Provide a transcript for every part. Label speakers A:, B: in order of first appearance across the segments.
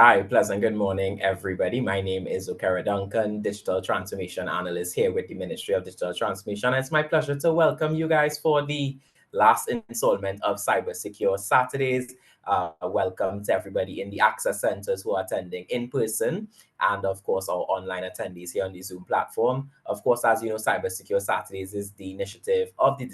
A: Hi, pleasant good morning, everybody. My name is Okara Duncan, Digital Transformation Analyst here with the Ministry of Digital Transformation. It's my pleasure to welcome you guys for the last installment of Cybersecure Saturdays. Welcome to everybody in the access centers who are attending in person, and of course, our online attendees here on the Zoom platform. Of course, as you know, Cybersecure Saturdays is the initiative of the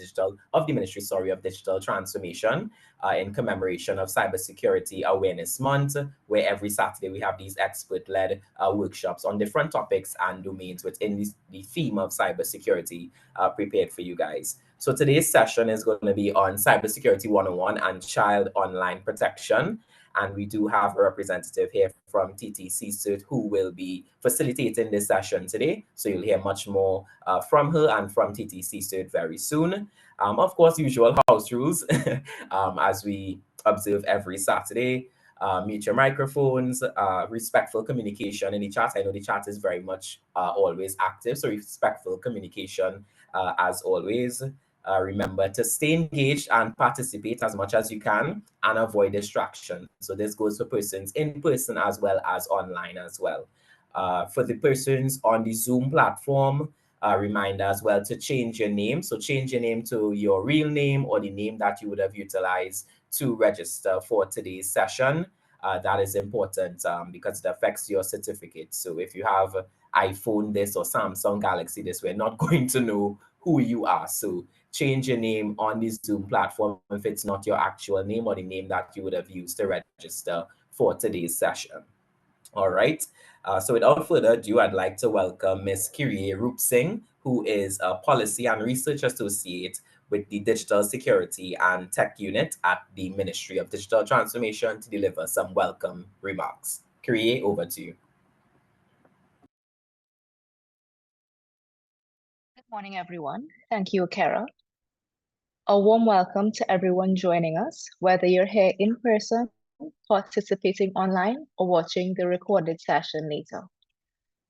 A: Ministry, of Digital Transformation in commemoration of Cybersecurity Awareness Month, where every Saturday we have these expert-led workshops on different topics and domains within the theme of cybersecurity prepared for you guys. So today's session is going to be on Cybersecurity 101 and child online protection. And we do have a representative here from TTC Cert who will be facilitating this session today. So you'll hear much more from her and from TTC Cert very soon. Of course, usual house rules as we observe every Saturday. Mute your microphones, respectful communication in the chat. I know the chat is very much always active, so respectful communication as always. Remember to stay engaged and participate as much as you can and avoid distraction. So this goes for persons in person as well as online as well. For the persons on the Zoom platform, reminder as well to change your name. So change your name to your real name or the name that you would have utilized to register for today's session. That is important because it affects your certificate. So if you have iPhone this or Samsung Galaxy this, we're not going to know who you are. So change your name on the Zoom platform if it's not your actual name or the name that you would have used to register for today's session. All right. So without further ado, I'd like to welcome Ms. Kirie Roop Singh, who is a Policy and Research Associate with the Digital Security and Tech Unit at the Ministry of Digital Transformation to deliver some welcome remarks. Kirie, over to you.
B: Good morning, everyone. Thank you, Kara. A warm welcome to everyone joining us, whether you're here in person, participating online, or watching the recorded session later.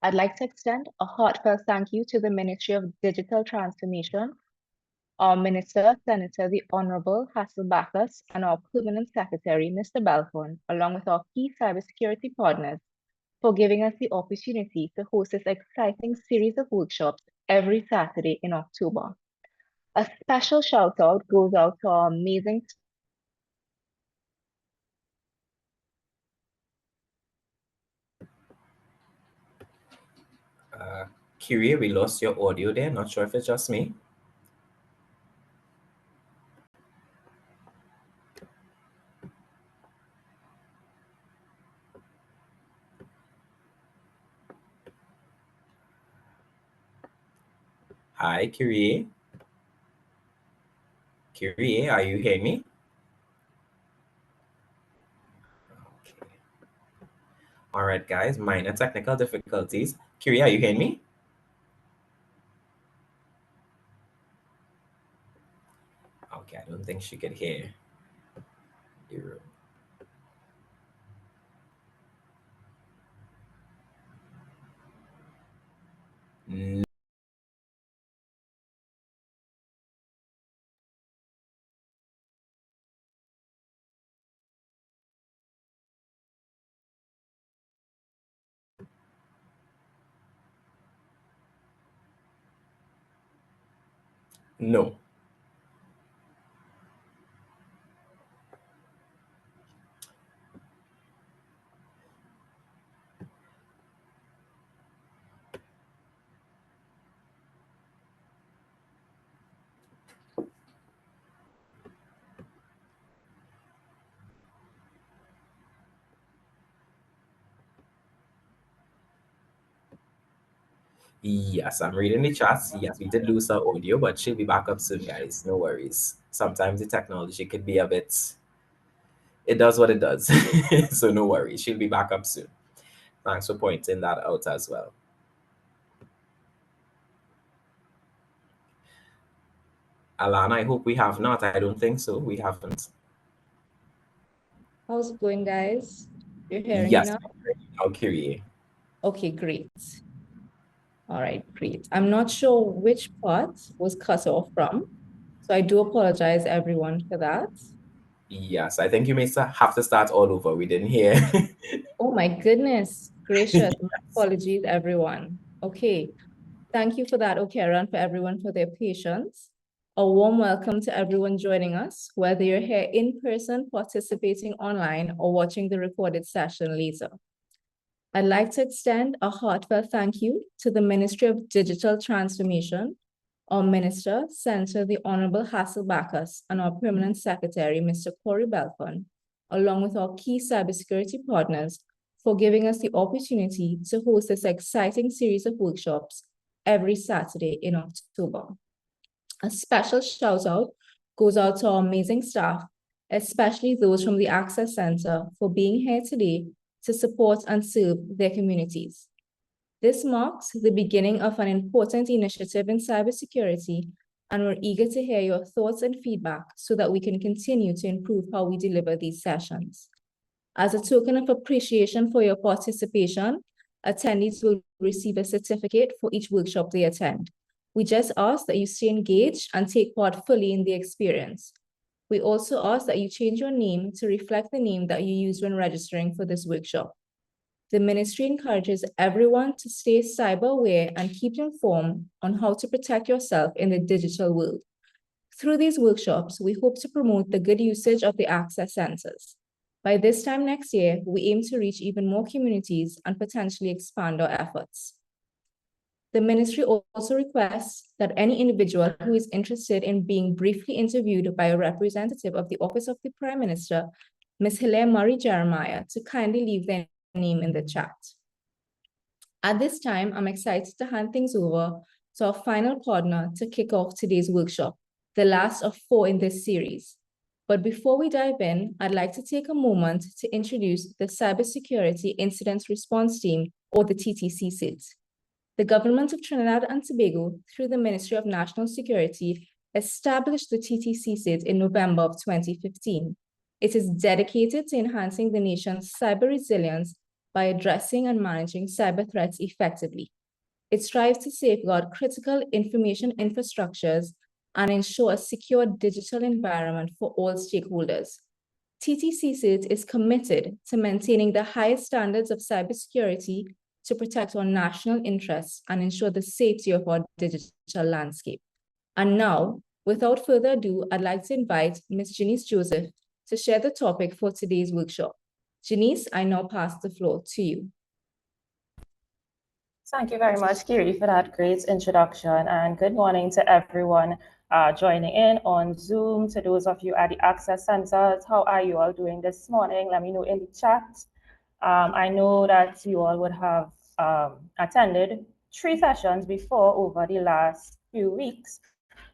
B: I'd like to extend a heartfelt thank you to the Ministry of Digital Transformation, our Minister, Senator the Honorable Hassel Bacchus, and our Permanent Secretary, Mr. Belfon, along with our key cybersecurity partners, for giving us the opportunity to host this exciting series of workshops every Saturday in October. A special shout out goes out to our amazing
A: Kirie, we lost your audio there. Not sure if it's just me. Hi, Kirie. Kirie, are you hearing me? Okay. All right, guys, minor technical difficulties. Kirie, are you hearing me? Okay, I don't think she could hear the room. No. Yes, I'm reading the chats. Yes, we did lose our audio, but she'll be back up soon, guys. No worries. Sometimes the technology could be a bit, it does what it does. So no worries. She'll be back up soon. Thanks for pointing that out as well. Alana, I hope we have not. I don't think so. We haven't.
C: How's it going, guys? You're hearing
A: Yes,
C: me now?
A: I'll Kirie.
C: Okay, great. All right, great. I'm not sure which part was cut off from, so I do apologize, everyone, for that.
A: Yes, I think you may have to start all over. We didn't hear.
C: Oh my goodness gracious. My apologies, everyone. Okay. Thank you for that, Okera, and for everyone for their patience. A warm welcome to everyone joining us, whether you're here in person, participating online, or watching the recorded session later. I'd like to extend a heartfelt thank you to the Ministry of Digital Transformation, our Minister, Senator the Honorable Hassel Bacchus, and our Permanent Secretary, Mr. Corey Belfon, along with our key cybersecurity partners, for giving us the opportunity to host this exciting series of workshops every Saturday in October. A special shout out goes out to our amazing staff, especially those from the Access Center, for being here today to support and serve their communities. This marks the beginning of an important initiative in cybersecurity, and we're eager to hear your thoughts and feedback so that we can continue to improve how we deliver these sessions. As a token of appreciation for your participation, attendees will receive a certificate for each workshop they attend. We just ask that you stay engaged and take part fully in the experience. We also ask that you change your name to reflect the name that you used when registering for this workshop. The ministry encourages everyone to stay cyber aware and keep informed on how to protect yourself in the digital world. Through these workshops, we hope to promote the good usage of the access centers. By this time next year, we aim to reach even more communities and potentially expand our efforts. The ministry also requests that any individual who is interested in being briefly interviewed by a representative of the Office of the Prime Minister, Ms. Hilaire Murray Jeremiah, to kindly leave their name in the chat. At this time, I'm excited to hand things over to our final partner to kick off today's workshop, the last of 4 in this series. But before we dive in, I'd like to take a moment to introduce the Cybersecurity Incident Response Team, or the TTC SIT. The government of Trinidad and Tobago, through the Ministry of National Security, established the TTC SIT in November of 2015. It is dedicated to enhancing the nation's cyber resilience by addressing and managing cyber threats effectively. It strives to safeguard critical information infrastructures and ensure a secure digital environment for all stakeholders. TTC SIT is committed to maintaining the highest standards of cybersecurity to protect our national interests and ensure the safety of our digital landscape. And now, without further ado, I'd like to invite Ms. Janice Joseph to share the topic for today's workshop. Janice, I now pass the floor to you.
D: Thank you very much, Kiri, for that great introduction, and good morning to everyone joining in on Zoom. To those of you at the Access Centers, how are you all doing this morning? Let me know in the chat. I know that you all would have attended 3 sessions before over the last few weeks.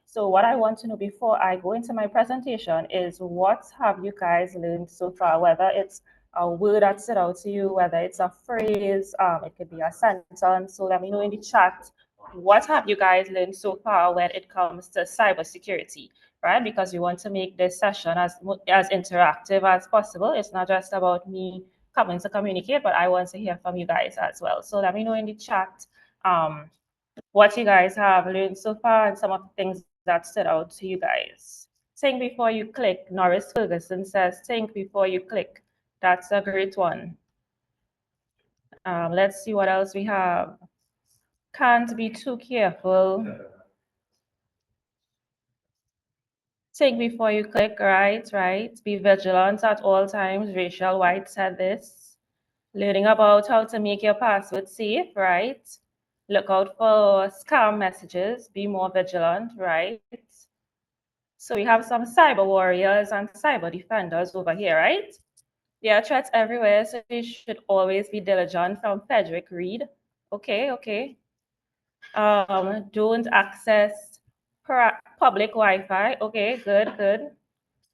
D: So what I want to know before I go into my presentation is, what have you guys learned so far, whether it's a word that stood out to you, whether it's a phrase, it could be a sentence. So let me know in the chat, what have you guys learned so far when it comes to cybersecurity, right? Because we want to make this session as interactive as possible. It's not just about me coming to communicate, but I want to hear from you guys as well. So let me know in the chat what you guys have learned so far and some of the things that stood out to you guys. Think before you click. Norris Ferguson says, think before you click. That's a great one. Let's see what else we have. Can't be too careful. Think before you click, right. Be vigilant at all times. Rachel White said this. Learning about how to make your password safe, right? Look out for scam messages. Be more vigilant, right? So we have some cyber warriors and cyber defenders over here, right? There are threats everywhere, so you should always be diligent, from Frederick Reed. Okay. Don't access public Wi-Fi. Okay, good.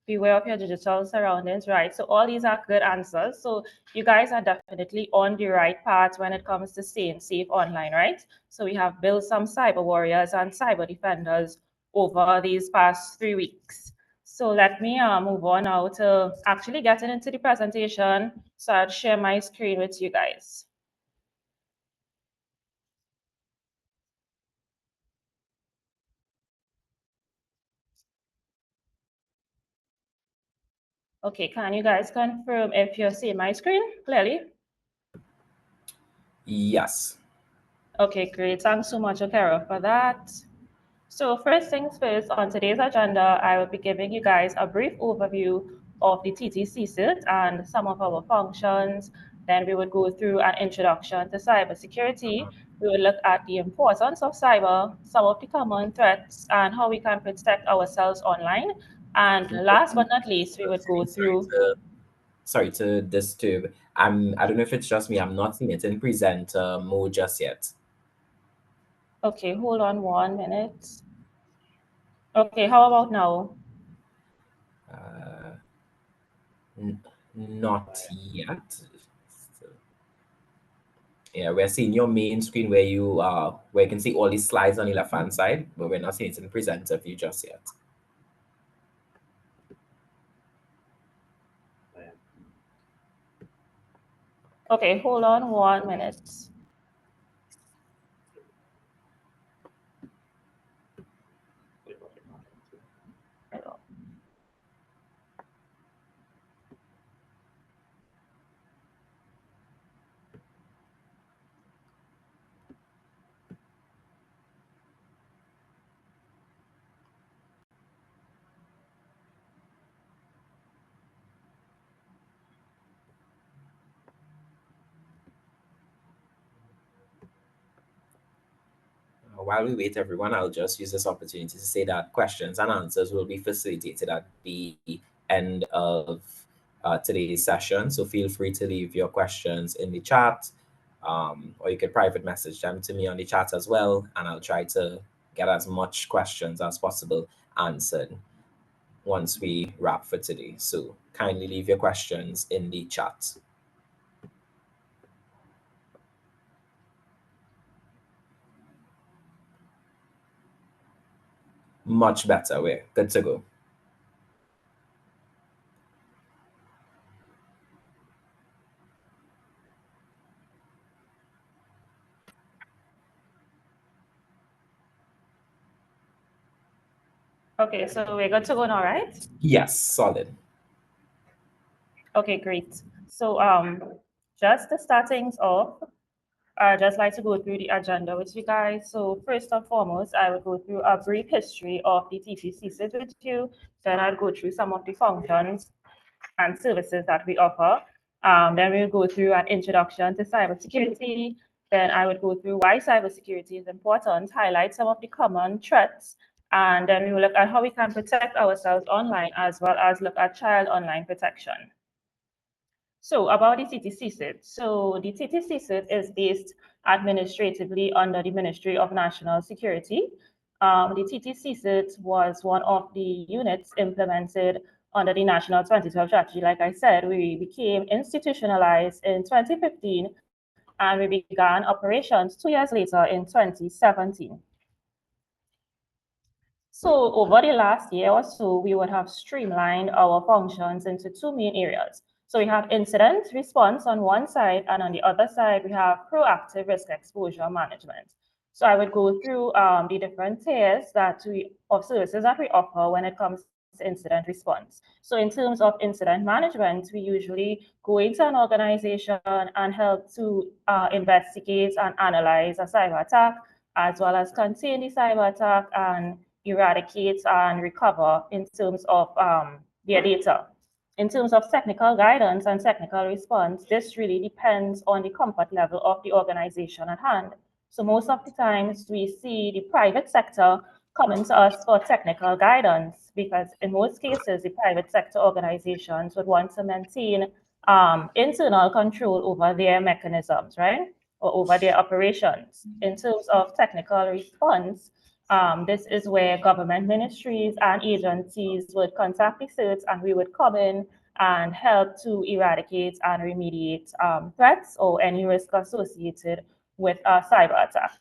D: Beware of your digital surroundings, right? So all these are good answers. So you guys are definitely on the right path when it comes to staying safe online, right? So we have built some cyber warriors and cyber defenders over these past 3 weeks. So let me move on now to actually getting into the presentation. So I'll share my screen with you guys. Okay, can you guys confirm if you're seeing my screen clearly?
A: Yes.
D: Okay, great. Thanks so much, Okera, for that. So first things first, on today's agenda, I will be giving you guys a brief overview of the TTC CIT and some of our functions. Then we would go through an introduction to cybersecurity. We will look at the importance of cyber, some of the common threats, and how we can protect ourselves online. And last but not least, we would go through.
A: Sorry to disturb. I don't know if it's just me. I'm not seeing it in presenter mode just yet.
D: Okay, hold on 1 minute. Okay, how about now?
A: Not yet. Yeah, we're seeing your main screen where you can see all these slides on the left hand side, but we're not seeing it in presenter view just yet.
D: Okay, hold on 1 minute.
A: While we wait, everyone, I'll just use this opportunity to say that questions and answers will be facilitated at the end of today's session. So feel free to leave your questions in the chat, or you could private message them to me on the chat as well, and I'll try to get as much questions as possible answered once we wrap for today. So kindly leave your questions in the chat. Much better. We're good to go.
D: Okay, so we're good to go now, right?
A: Yes, solid.
D: Okay, great. So just the startings off, I'd just like to go through the agenda with you guys. So first and foremost, I will go through a brief history of the TTC CIT with you. Then I'll go through some of the functions and services that we offer. Then we'll go through an introduction to cybersecurity. Then I would go through why cybersecurity is important, highlight some of the common threats, and then we will look at how we can protect ourselves online as well as look at child online protection. So about the TTC CIT. So the TTC CIT is based administratively under the Ministry of National Security. The TTC CIT was one of the units implemented under the National 2012 Strategy. Like I said, we became institutionalized in 2015 and we began operations 2 years later in 2017. So over the last year or so, we would have streamlined our functions into two main areas. So we have incident response on one side, and on the other side, we have proactive risk exposure management. So I would go through the different tiers of services that we offer when it comes to incident response. So in terms of incident management, we usually go into an organization and help to investigate and analyze a cyber attack, as well as contain the cyber attack and eradicate and recover in terms of their data. In terms of technical guidance and technical response, this really depends on the comfort level of the organization at hand. So most of the times we see the private sector coming to us for technical guidance because in most cases, the private sector organizations would want to maintain internal control over their mechanisms, right? Or over their operations. In terms of technical response, this is where government ministries and agencies would contact the CIRTs and we would come in and help to eradicate and remediate threats or any risk associated with a cyber attack.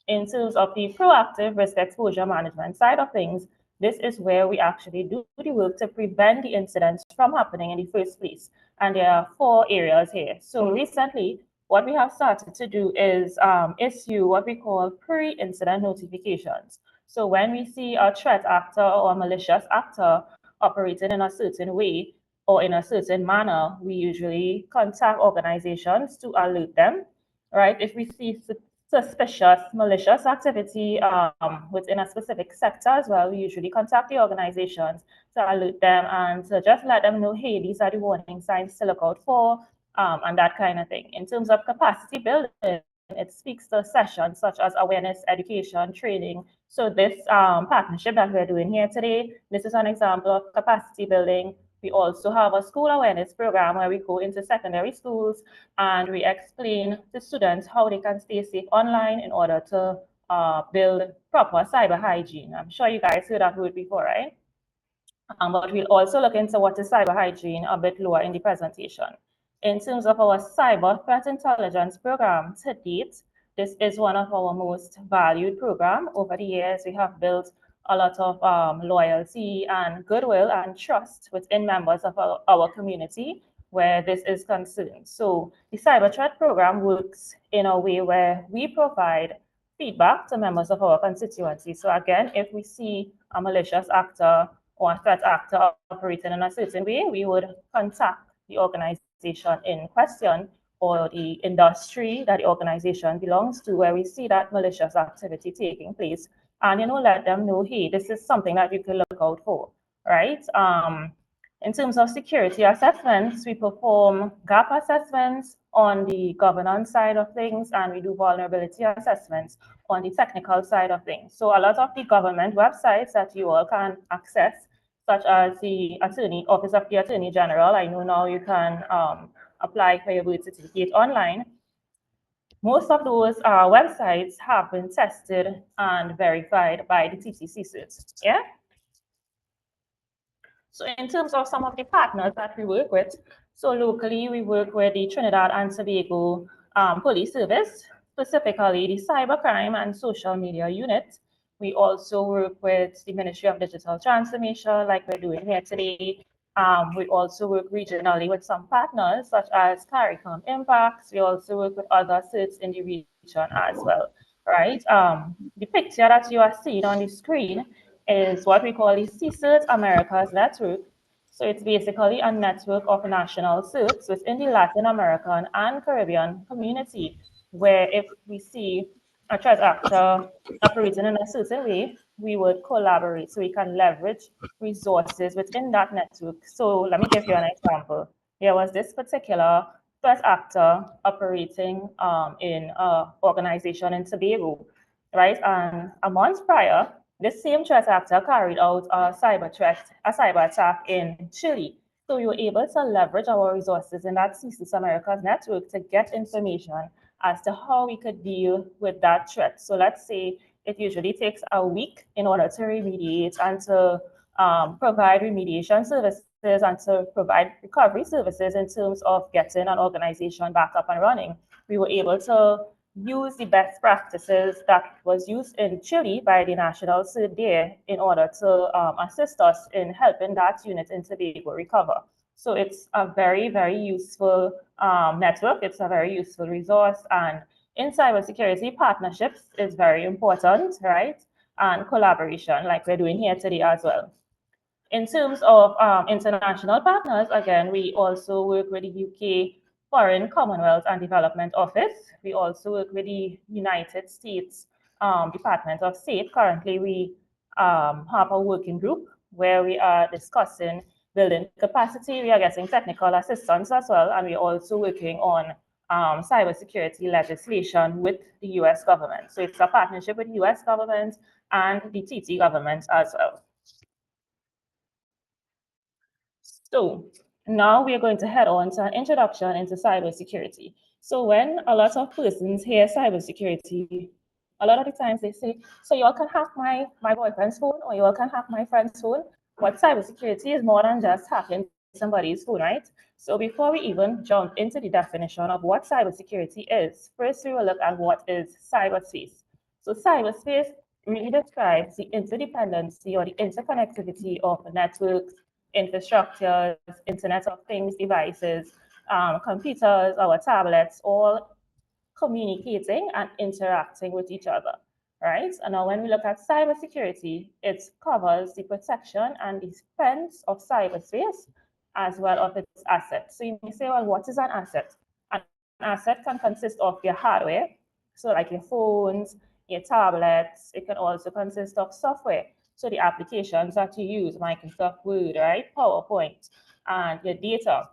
D: In terms of the proactive risk exposure management side of things, this is where we actually do the work to prevent the incidents from happening in the first place. And there are 4 areas here. So recently, what we have started to do is issue what we call pre-incident notifications. So when we see a threat actor or a malicious actor operating in a certain way, or in a certain manner, we usually contact organizations to alert them, right? If we see suspicious, malicious activity within a specific sector as well, we usually contact the organizations to alert them and to just let them know, hey, these are the warning signs to look out for, and that kind of thing. In terms of capacity building, it speaks to sessions such as awareness, education, training. So this partnership that we're doing here today, this is an example of capacity building. We also have a school awareness program where we go into secondary schools and we explain to students how they can stay safe online in order to build proper cyber hygiene. I'm sure you guys heard that word before, right? But we'll also look into what is cyber hygiene a bit lower in the presentation. In terms of our cyber threat intelligence program to date, this is one of our most valued programs. Over the years, we have built a lot of loyalty and goodwill and trust within members of our community where this is concerned. So the cyber threat program works in a way where we provide feedback to members of our constituency. So again, if we see a malicious actor or a threat actor operating in a certain way, we would contact the organization in question or the industry that the organization belongs to, where we see that malicious activity taking place, and let them know, hey, this is something that you can look out for, right? In terms of security assessments, we perform gap assessments on the governance side of things, and we do vulnerability assessments on the technical side of things. So a lot of the government websites that you all can access, such as the Office of the Attorney General, I know now you can apply for your birth certificate online. Most of those websites have been tested and verified by the TCC. Yeah. So in terms of some of the partners that we work with, so locally we work with the Trinidad and Tobago Police Service, specifically the Cybercrime and Social Media Unit. We also work with the Ministry of Digital Transformation, like we're doing here today. We also work regionally with some partners, such as CARICOM Impacts. We also work with other CERTs in the region as well, right? The picture that you are seeing on the screen is what we call the CSERT Americas Network. So it's basically a network of national CERTs within the Latin American and Caribbean community, where if we see a threat actor operating in a certain way, we would collaborate so we can leverage resources within that network. So let me give you an example. There was this particular threat actor operating in an organization in Tobago, right? And a month prior, this same threat actor carried out a cyber attack in Chile. So we were able to leverage our resources in that CSIS Americas network to get information as to how we could deal with that threat. So let's say it usually takes a week in order to remediate and to provide remediation services and to provide recovery services in terms of getting an organization back up and running. We were able to use the best practices that was used in Chile by the National CERT there in order to assist us in helping that unit in Tobago recover. So it's a very, very useful network. It's a very useful resource. And in cybersecurity, partnerships is very important, right? And collaboration, like we're doing here today as well. In terms of international partners, again, we also work with the UK Foreign, Commonwealth and Development Office. We also work with the United States Department of State. Currently, we have a working group where we are discussing building capacity. We are getting technical assistance as well, and we're also working on cybersecurity legislation with the US government. So it's a partnership with the US government and the TT government as well. So now we are going to head on to an introduction into cybersecurity. So when a lot of persons hear cybersecurity, a lot of the times they say, so you all can hack my boyfriend's phone or you all can hack my friend's phone. But cybersecurity is more than just hacking somebody's phone, right? So before we even jump into the definition of what cybersecurity is, first we will look at what is cyberspace. So cyberspace really describes the interdependency or the interconnectivity of networks, infrastructures, Internet of Things devices, computers, our tablets, all communicating and interacting with each other, right? And now when we look at cybersecurity, it covers the protection and defense of cyberspace as well as its assets. So you may say, well, what is an asset? An asset can consist of your hardware, so like your phones, your tablets. It can also consist of software, so the applications that you use, Microsoft Word, right, PowerPoint, and your data.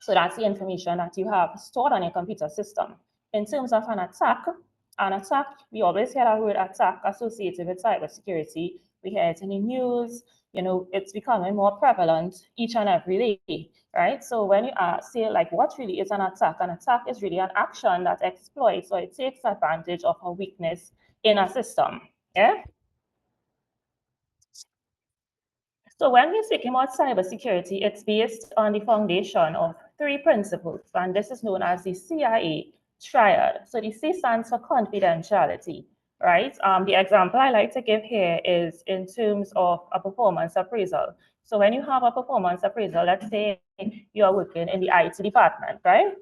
D: So that's the information that you have stored on your computer system. In terms of an attack, we always hear that word attack associated with cybersecurity. We hear it in the news, it's becoming more prevalent each and every day, right? So when you say like what really is an attack is really an action that exploits or it takes advantage of a weakness in a system, yeah? So when we're speaking about cybersecurity, it's based on the foundation of three principles, and this is known as the CIA triad. So the C stands for confidentiality, right? The example I like to give here is in terms of a performance appraisal. So when you have a performance appraisal, let's say you are working in the IT department, right?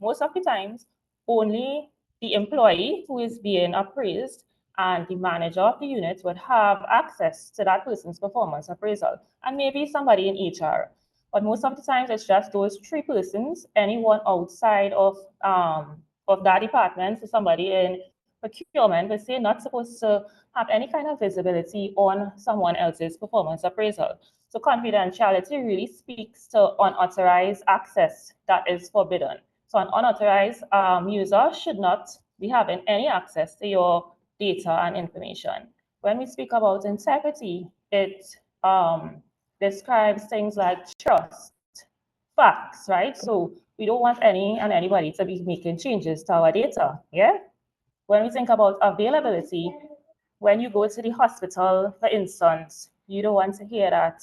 D: Most of the times, only the employee who is being appraised and the manager of the unit would have access to that person's performance appraisal, and maybe somebody in HR. But most of the times, it's just those three persons. Anyone outside of that department, so somebody in procurement, but say not supposed to have any kind of visibility on someone else's performance appraisal. So confidentiality really speaks to unauthorized access that is forbidden. So an unauthorized user should not be having any access to your data and information. When we speak about integrity, it describes things like trust, facts, right? So we don't want any and anybody to be making changes to our data, yeah? When we think about availability, when you go to the hospital, for instance, you don't want to hear that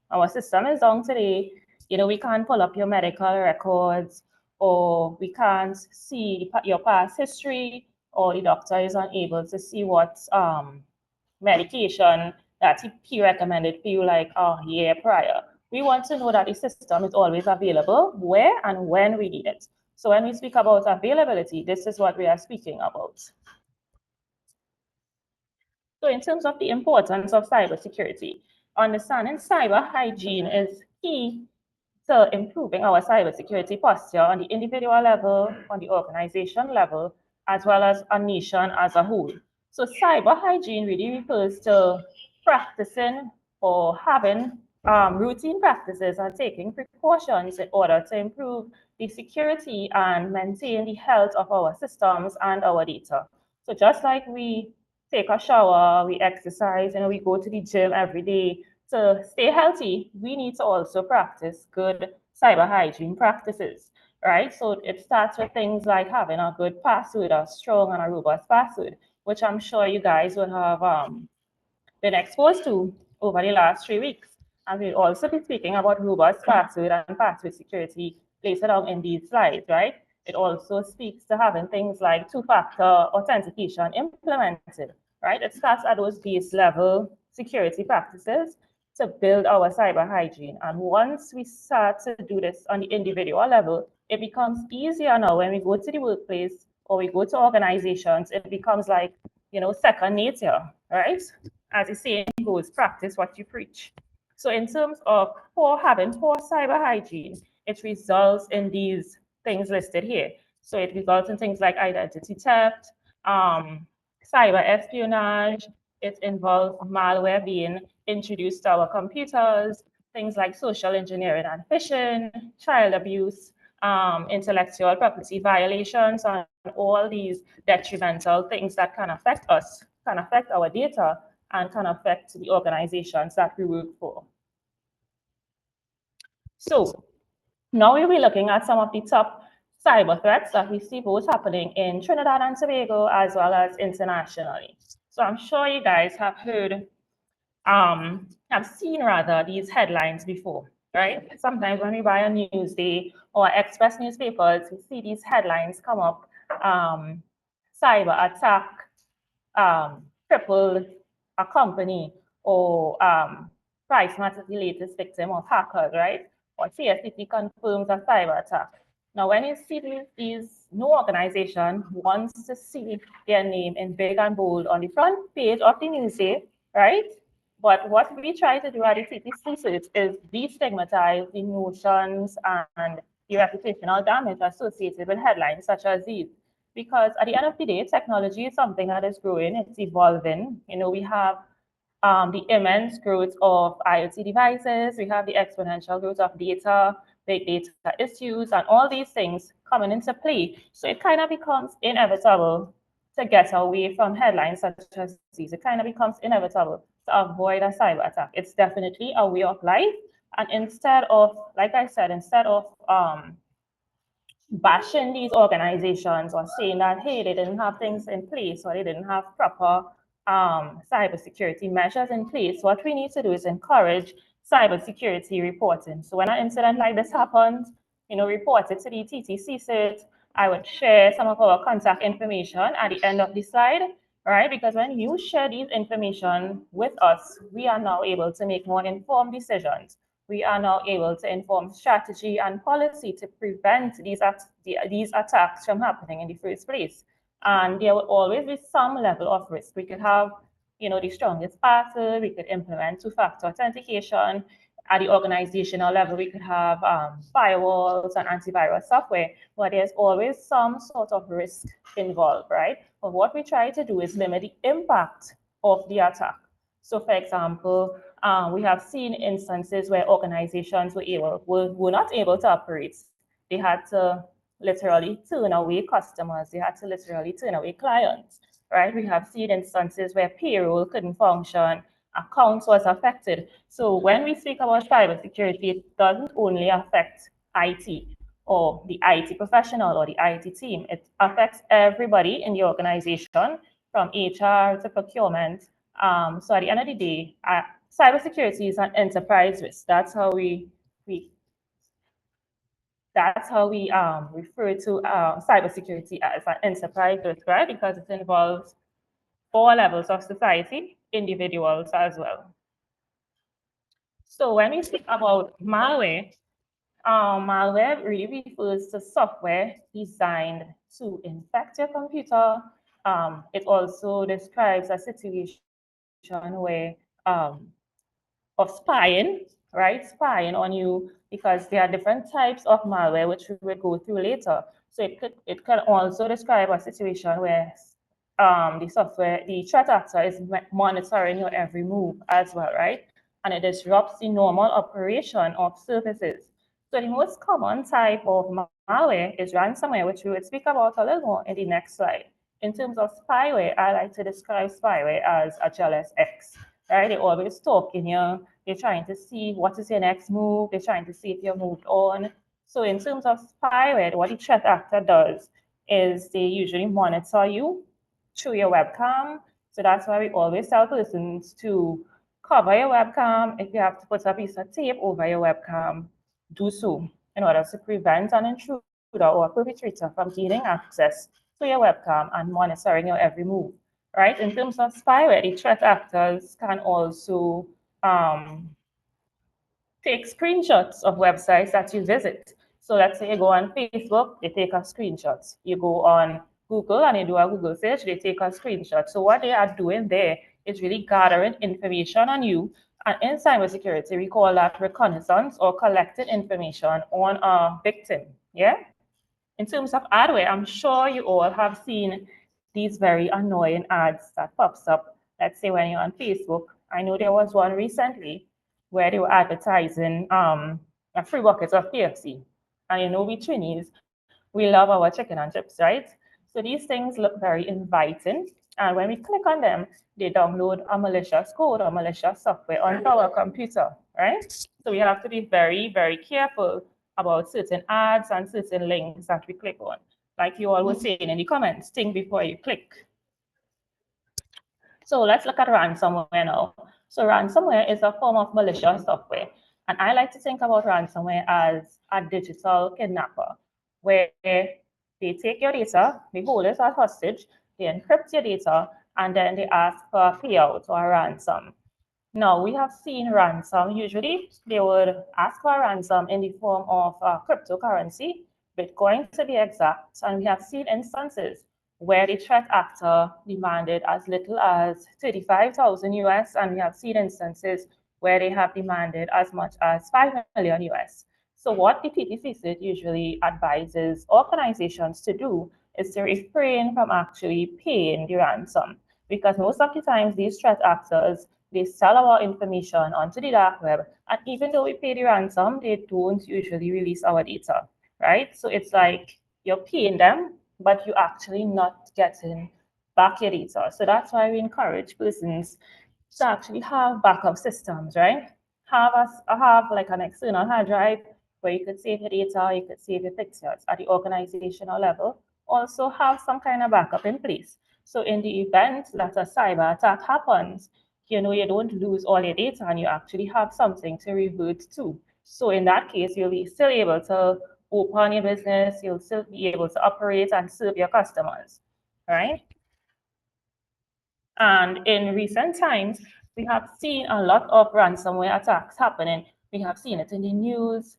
D: our system is down today. We can't pull up your medical records, or we can't see your past history, or the doctor is unable to see what medication that he recommended for you like a year prior. We want to know that the system is always available where and when we need it. So when we speak about availability, this is what we are speaking about. So in terms of the importance of cybersecurity, understanding cyber hygiene is key to improving our cybersecurity posture on the individual level, on the organization level, as well as a nation as a whole. So cyber hygiene really refers to practicing or having routine practices and taking precautions in order to improve the security and maintain the health of our systems and our data. So just like we take a shower, we exercise, we go to the gym every day to stay healthy, we need to also practice good cyber hygiene practices, right? So it starts with things like having a good password, a strong and a robust password, which I'm sure you guys would have been exposed to over the last 3 weeks. And we'll also be speaking about robust password and password security later on in these slides, right? It also speaks to having things like two-factor authentication implemented, right? It starts at those base level security practices to build our cyber hygiene. And once we start to do this on the individual level, it becomes easier now when we go to the workplace or we go to organizations. It becomes like, second nature, right? As the saying goes, practice what you preach. So in terms of having poor cyber hygiene, it results in these things listed here. So it results in things like identity theft, cyber espionage. It involves malware being introduced to our computers, things like social engineering and phishing, child abuse, intellectual property violations, and all these detrimental things that can affect us, can affect our data, and can affect the organizations that we work for. So now we'll be looking at some of the top cyber threats that we see both happening in Trinidad and Tobago as well as internationally. So I'm sure you guys have heard, have seen rather these headlines before, right? Sometimes when we buy a Newsday or Express newspapers, we see these headlines come up, cyber attack, crippled a company, or price match the latest victim of hackers, right? Or CSCT confirms a cyber attack. Now, when you see these, no organization wants to see their name in big and bold on the front page of the newsday, right? But what we try to do at the TTC is destigmatize the notions and the reputational damage associated with headlines such as these. Because at the end of the day, technology is something that is growing, it's evolving. You know, we have the immense growth of IoT devices, we have the exponential growth of data, big data issues, and all these things coming into play. So it kind of becomes inevitable to get away from headlines such as these. It kind of becomes inevitable to avoid a cyber attack. It's definitely a way of life. And instead of, like I said, instead of bashing these organizations or saying that, hey, they didn't have things in place or they didn't have proper cybersecurity measures in place, what we need to do is encourage cybersecurity reporting. So when an incident like this happens, you know, report it to the TTC CIT. I would share some of our contact information at the end of the slide, right? Because when you share these information with us, we are now able to make more informed decisions. We are now able to inform strategy and policy to prevent these attacks from happening in the first place. And there will always be some level of risk. We could have, you know, the strongest password, we could implement two-factor authentication. At the organizational level, we could have firewalls and antivirus software, but there's always some sort of risk involved, right? But what we try to do is limit the impact of the attack. So for example, we have seen instances where organizations were not able to operate. They had to literally turn away customers. They had to literally turn away clients, right? We have seen instances where payroll couldn't function, accounts was affected. So when we speak about cybersecurity, it doesn't only affect IT or the IT professional or the IT team. It affects everybody in the organization, from HR to procurement. So at the end of the day, cybersecurity is an enterprise risk. That's how we refer to cybersecurity as an enterprise risk, right? Because it involves all levels of society, individuals as well. So when we speak about malware, malware really refers to software designed to infect your computer. It also describes a situation where of spying, right? Spying on you, because there are different types of malware, which we will go through later. So it can also describe a situation where the threat actor is monitoring your every move as well, right? And it disrupts the normal operation of services. So the most common type of malware is ransomware, which we will speak about a little more in the next slide. In terms of spyware, I like to describe spyware as a jealous ex, right? They're always stalking you. They're trying to see what is your next move. They're trying to see if you're moved on. So in terms of spyware, what the threat actor does is they usually monitor you through your webcam. So that's why we always tell persons to cover your webcam. If you have to put a piece of tape over your webcam, do so in order to prevent an intruder or a perpetrator from gaining access to your webcam and monitoring your every move, right? In terms of spyware, the threat actors can also take screenshots of websites that you visit. So let's say you go on Facebook, they take a screenshot. You go on Google and you do a Google search, they take a screenshot. So what they are doing there is really gathering information on you. And in cybersecurity, we call that reconnaissance, or collecting information on a victim. Yeah. In terms of adware, I'm sure you all have seen these very annoying ads that pops up. Let's say when you're on Facebook. I know there was one recently where they were advertising a free bucket of KFC. And you know, we Trinis, we love our chicken and chips, right? So these things look very inviting. And when we click on them, they download a malicious code or malicious software onto our computer, right? So we have to be very, very careful about certain ads and certain links that we click on. Like you all were saying in the comments, think before you click. So let's look at ransomware now. So ransomware is a form of malicious software. And I like to think about ransomware as a digital kidnapper, where they take your data, they hold it as hostage, they encrypt your data, and then they ask for a payout or a ransom. Now, we have seen ransom. Usually, they would ask for a ransom in the form of cryptocurrency, Bitcoin to be exact. And we have seen instances where the threat actor demanded as little as 35,000 US, and we have seen instances where they have demanded as much as 5 million US. So what the TTCC usually advises organizations to do is to refrain from actually paying the ransom, because most of the times these threat actors, they sell our information onto the dark web, and even though we pay the ransom, they don't usually release our data, right? So it's like you're paying them, but you actually not getting back your data. So that's why we encourage persons to actually have backup systems, right? Have like an external hard drive where you could save your data, you could save your pictures at the organizational level. Also have some kind of backup in place. So in the event that a cyber attack happens, you know, you don't lose all your data and you actually have something to revert to. So in that case, you'll be still able to open your business, you'll still be able to operate and serve your customers, right? And in recent times, we have seen a lot of ransomware attacks happening. We have seen it in the news.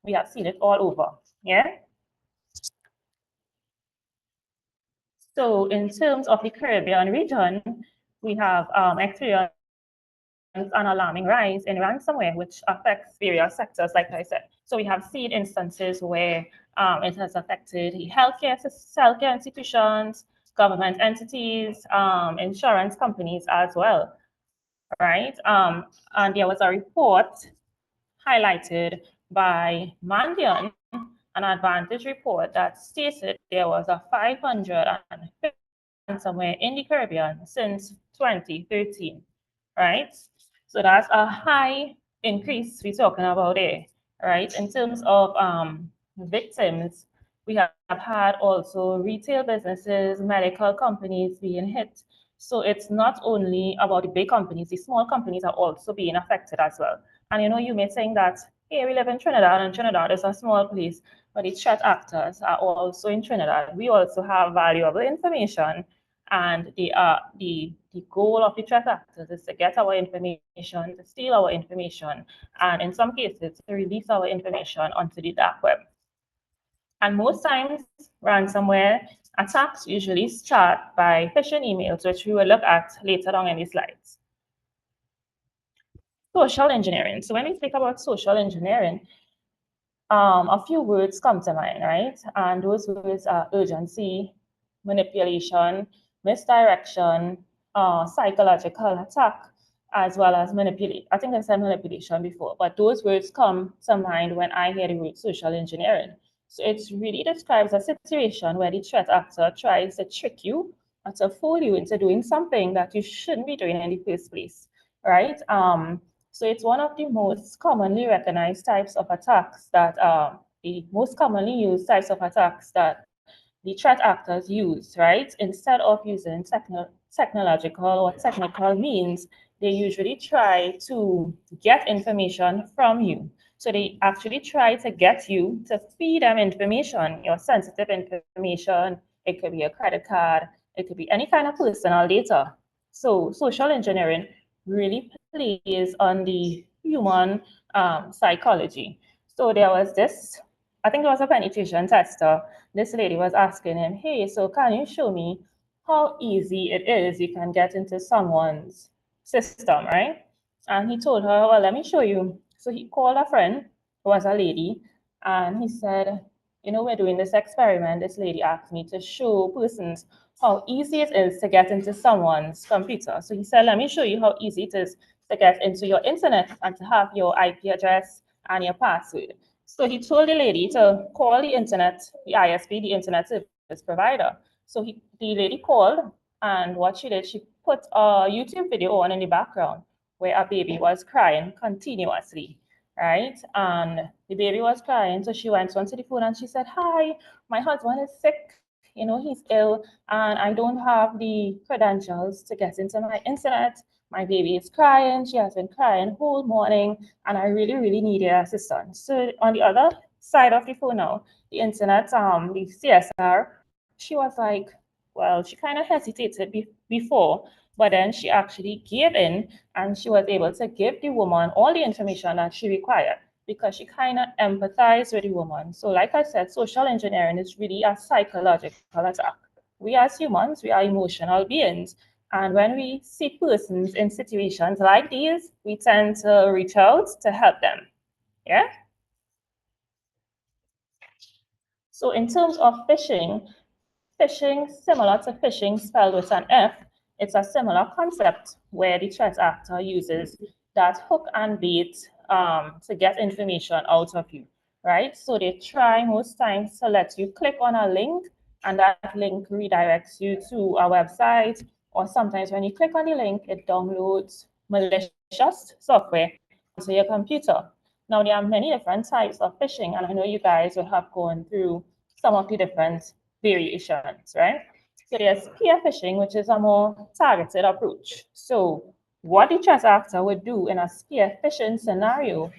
D: We have seen it all over. Yeah. So in terms of the Caribbean region, we have experienced an alarming rise in ransomware, which affects various sectors, like I said. So we have seen instances where it has affected the healthcare institutions, government entities, insurance companies as well, right? And there was a report highlighted by Mandian, an advantage report that stated there was a 550 somewhere in the Caribbean since 2013, right? So that's a high increase we're talking about there, right? In terms of victims, we have had also retail businesses, medical companies being hit. So it's not only about the big companies, the small companies are also being affected as well. And you know, you may think that, hey, we live in Trinidad and Trinidad is a small place, but the threat actors are also in Trinidad. We also have valuable information, and the goal of the threat actors is to get our information, to steal our information, and in some cases to release our information onto the dark web. And most times, ransomware attacks usually start by phishing emails, which we will look at later on in the slides. Social engineering. So when we think about social engineering, a few words come to mind, right? And those words are urgency, manipulation, misdirection, psychological attack, as well as manipulate. I think I said manipulation before, but those words come to mind when I hear the word social engineering. So it really describes a situation where the threat actor tries to trick you or to fool you into doing something that you shouldn't be doing in the first place, right? So it's one of the most commonly recognized types of attacks that the most commonly used types of attacks that the threat actors use, right? Instead of using technological or technical means, they usually try to get information from you. So they actually try to get you to feed them information, your sensitive information. It could be a credit card, it could be any kind of personal data. So social engineering really plays on the human psychology. So there was this, I think it was a penetration tester. This lady was asking him, hey, so can you show me how easy it is you can get into someone's system, right? And he told her, well, let me show you. So he called a friend who was a lady, and he said, you know, we're doing this experiment. This lady asked me to show persons how easy it is to get into someone's computer. So he said, let me show you how easy it is to get into your internet and to have your IP address and your password. So he told the lady to call the internet, the ISP, the internet service provider. So the lady called, and what she did, she put a YouTube video on in the background where a baby was crying continuously, right? And the baby was crying, so she went onto the phone and she said, hi, my husband is sick, you know, he's ill, and I don't have the credentials to get into my internet. My baby is crying, she has been crying whole morning, and I really, really need your assistance. So on the other side of the phone now, the internet, the CSR, she was like, well, she kind of hesitated before, but then she actually gave in, and she was able to give the woman all the information that she required because she kind of empathized with the woman. So like I said, social engineering is really a psychological attack. we as humans, we are emotional beings. And when we see persons in situations like these, we tend to reach out to help them. Yeah? So in terms of phishing, phishing, similar to phishing spelled with an F, it's a similar concept where the threat actor uses that hook and bait to get information out of you, right? So they try most times to let you click on a link, and that link redirects you to a website, or sometimes when you click on the link, it downloads malicious software onto your computer. Now, there are many different types of phishing, and I know you guys will have gone through some of the different variations, right? So there's spear phishing, which is a more targeted approach. So what the threat actor would do in a spear phishing scenario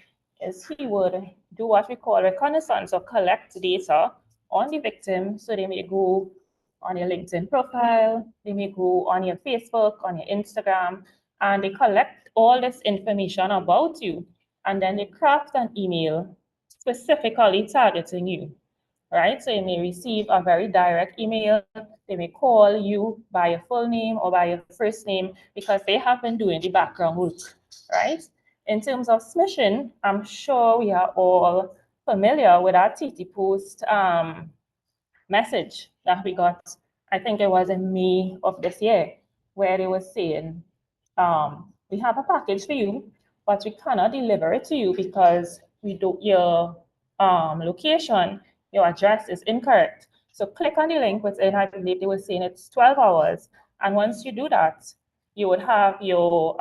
D: is he would do what we call reconnaissance or collect data on the victim. So they may go on your LinkedIn profile, they may go on your Facebook, on your Instagram, and they collect all this information about you. And then they craft an email specifically targeting you, right? So you may receive a very direct email. They may call you by your full name or by your first name because they have been doing the background work, right? In terms of smishing, I'm sure we are all familiar with our TT Post message that we got. I think it was in May of this year, where they were saying, we have a package for you, but we cannot deliver it to you because your location, your address is incorrect. So click on the link within, I believe they were saying it's 12 hours. And once you do that, you would have your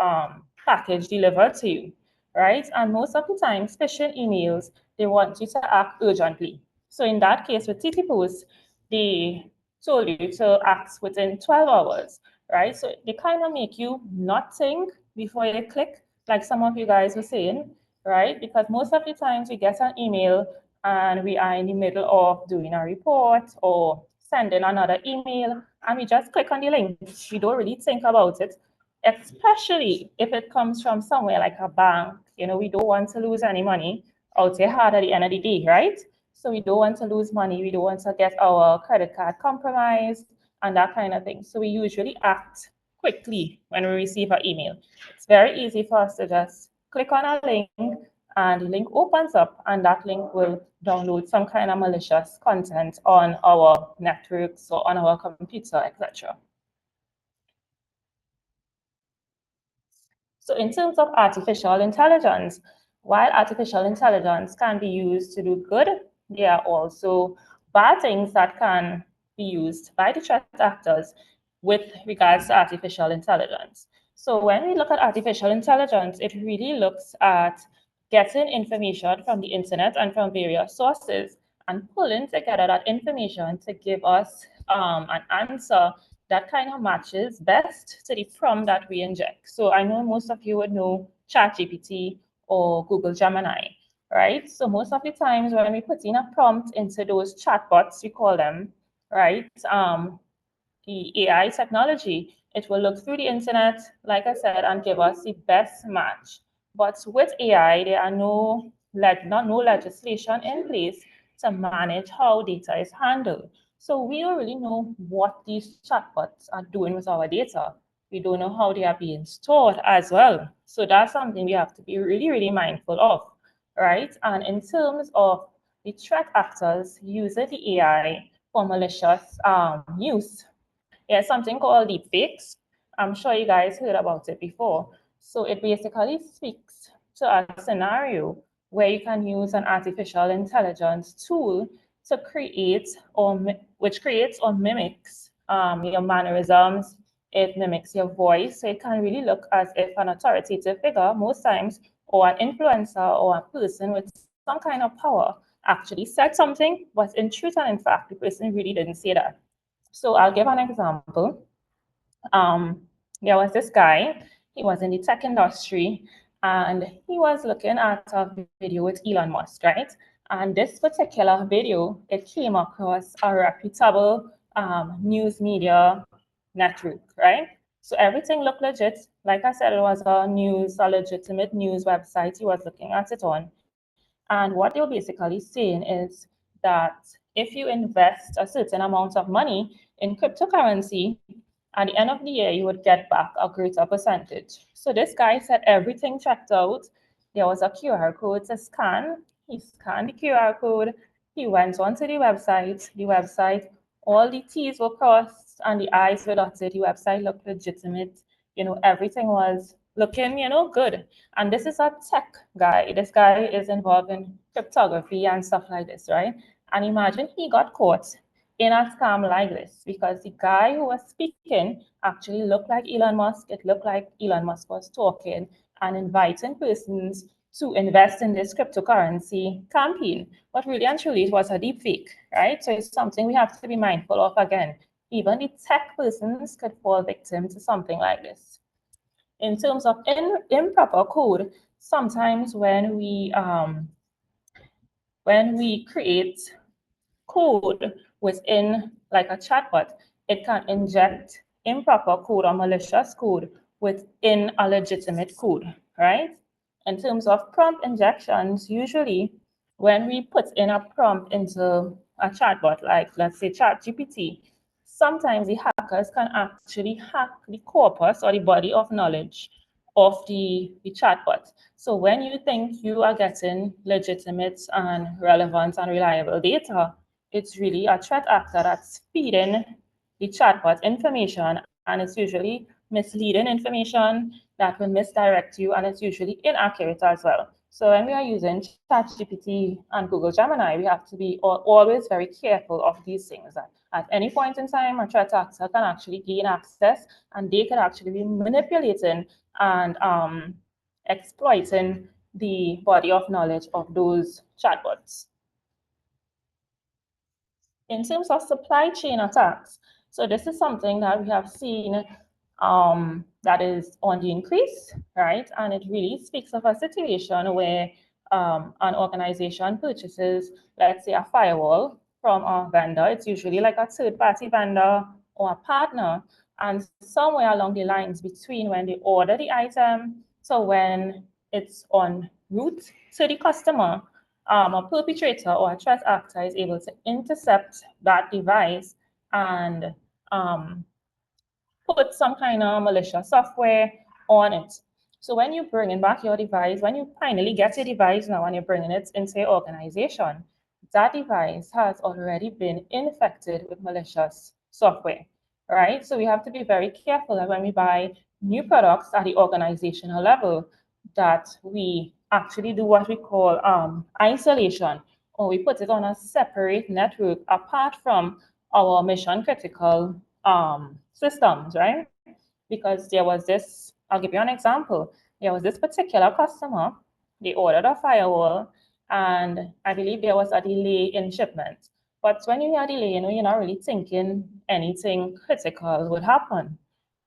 D: package delivered to you, right? And most of the time, phishing emails, they want you to act urgently. So in that case, with TT Post, they told you to act within 12 hours, right? So they kind of make you not think before you click, like some of you guys were saying, right? Because most of the times we get an email and we are in the middle of doing a report or sending another email, and we just click on the link. We don't really think about it, especially if it comes from somewhere like a bank. You know, we don't want to lose any money out here hard at the end of the day, right? So we don't want to lose money. We don't want to get our credit card compromised and that kind of thing. So we usually act quickly when we receive an email. It's very easy for us to just click on a link and the link opens up and that link will download some kind of malicious content on our networks or on our computer, etc. So in terms of artificial intelligence, while artificial intelligence can be used to do good, there are also bad things that can be used by the threat actors with regards to artificial intelligence. So when we look at artificial intelligence, it really looks at getting information from the internet and from various sources and pulling together that information to give us an answer that kind of matches best to the prompt that we inject. So I know most of you would know ChatGPT or Google Gemini, right? So most of the times when we put in a prompt into those chatbots, we call them, right? The AI technology, it will look through the internet, like I said, and give us the best match. But with AI, there are no legislation in place to manage how data is handled. So we don't really know what these chatbots are doing with our data. We don't know how they are being stored as well. So that's something we have to be really, really mindful of, right? And in terms of the threat actors using the AI for malicious use, there's something called deepfakes. I'm sure you guys heard about it before. So it basically speaks to a scenario where you can use an artificial intelligence tool to create which creates or mimics your mannerisms. It mimics your voice. So it can really look as if an authoritative figure, most times, or an influencer or a person with some kind of power actually said something, but in truth and in fact, the person really didn't say that. So I'll give an example. There was this guy, he was in the tech industry, and he was looking at a video with Elon Musk, right? And this particular video, it came across a reputable news media network, right? So everything looked legit. Like I said, it was a legitimate news website he was looking at it on. And what they were basically saying is that if you invest a certain amount of money in cryptocurrency, at the end of the year, you would get back a greater percentage. So this guy said everything checked out. There was a QR code to scan. He scanned the QR code. He went onto the website. The website, all the T's were crossed and the I's were dotted. The website looked legitimate. Everything was looking, good. And this is a tech guy. This guy is involved in cryptography and stuff like this, right? And imagine he got caught in a scam like this because the guy who was speaking actually looked like Elon Musk. It looked like Elon Musk was talking and inviting persons to invest in this cryptocurrency campaign. But really and truly, it was a deep fake, right? So it's something we have to be mindful of again. Even the tech persons could fall victim to something like this. In terms of improper code, sometimes when we create code within like a chatbot, it can inject improper code or malicious code within a legitimate code, right? In terms of prompt injections, usually when we put in a prompt into a chatbot, like let's say ChatGPT, sometimes the hackers can actually hack the corpus or the body of knowledge of the chatbot. So when you think you are getting legitimate and relevant and reliable data, it's really a threat actor that's feeding the chatbot information, and it's usually misleading information that will misdirect you, and it's usually inaccurate as well. So when we are using ChatGPT and Google Gemini, we have to be always very careful of these things. At any point in time, a threat actor can actually gain access, and they can actually be manipulating and exploiting the body of knowledge of those chatbots. In terms of supply chain attacks, so this is something that we have seen that is on the increase, right? And it really speaks of a situation where an organization purchases, let's say, a firewall from a vendor. It's usually like a third-party vendor or a partner. And somewhere along the lines between when they order the item to when it's en route to the customer, a perpetrator or a threat actor is able to intercept that device and put some kind of malicious software on it. So when you bring in back your device, when you finally get your device now and you're bringing it into your organization, that device has already been infected with malicious software, right? So we have to be very careful that when we buy new products at the organizational level, that we actually do what we call isolation, or we put it on a separate network apart from our mission critical systems, right? Because there was this, I'll give you an example. There was this particular customer, they ordered a firewall, and I believe there was a delay in shipment. But when you hear delay, you're not really thinking anything critical would happen.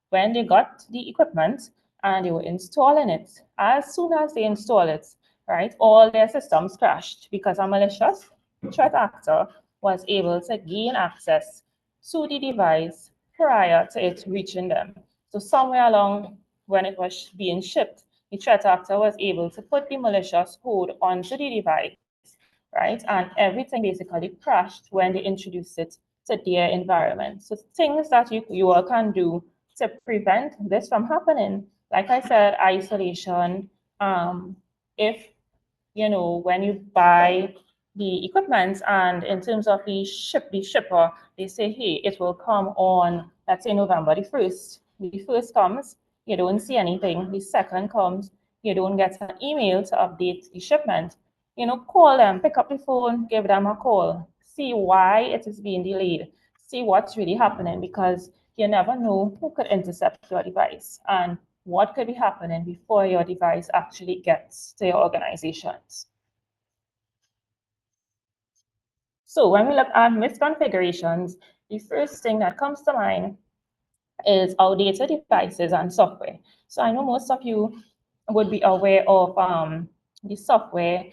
D: When they got the equipment and they were installing it, as soon as they install it, right, all their systems crashed because a malicious threat actor was able to gain access to the device prior to it reaching them. So somewhere along when it was being shipped, the threat actor was able to put the malicious code onto the device, right? And everything basically crashed when they introduced it to their environment. So things that you all can do to prevent this from happening, like I said, isolation. If when you buy the equipment and in terms of the shipper, they say, hey, it will come on, let's say November the 1st. The first comes, you don't see anything. The second comes, you don't get an email to update the shipment. Call them, pick up the phone, give them a call, see why it is being delayed, see what's really happening, because you never know who could intercept your device and what could be happening before your device actually gets to your organizations. So when we look at misconfigurations, the first thing that comes to mind is outdated devices and software. So I know most of you would be aware of the software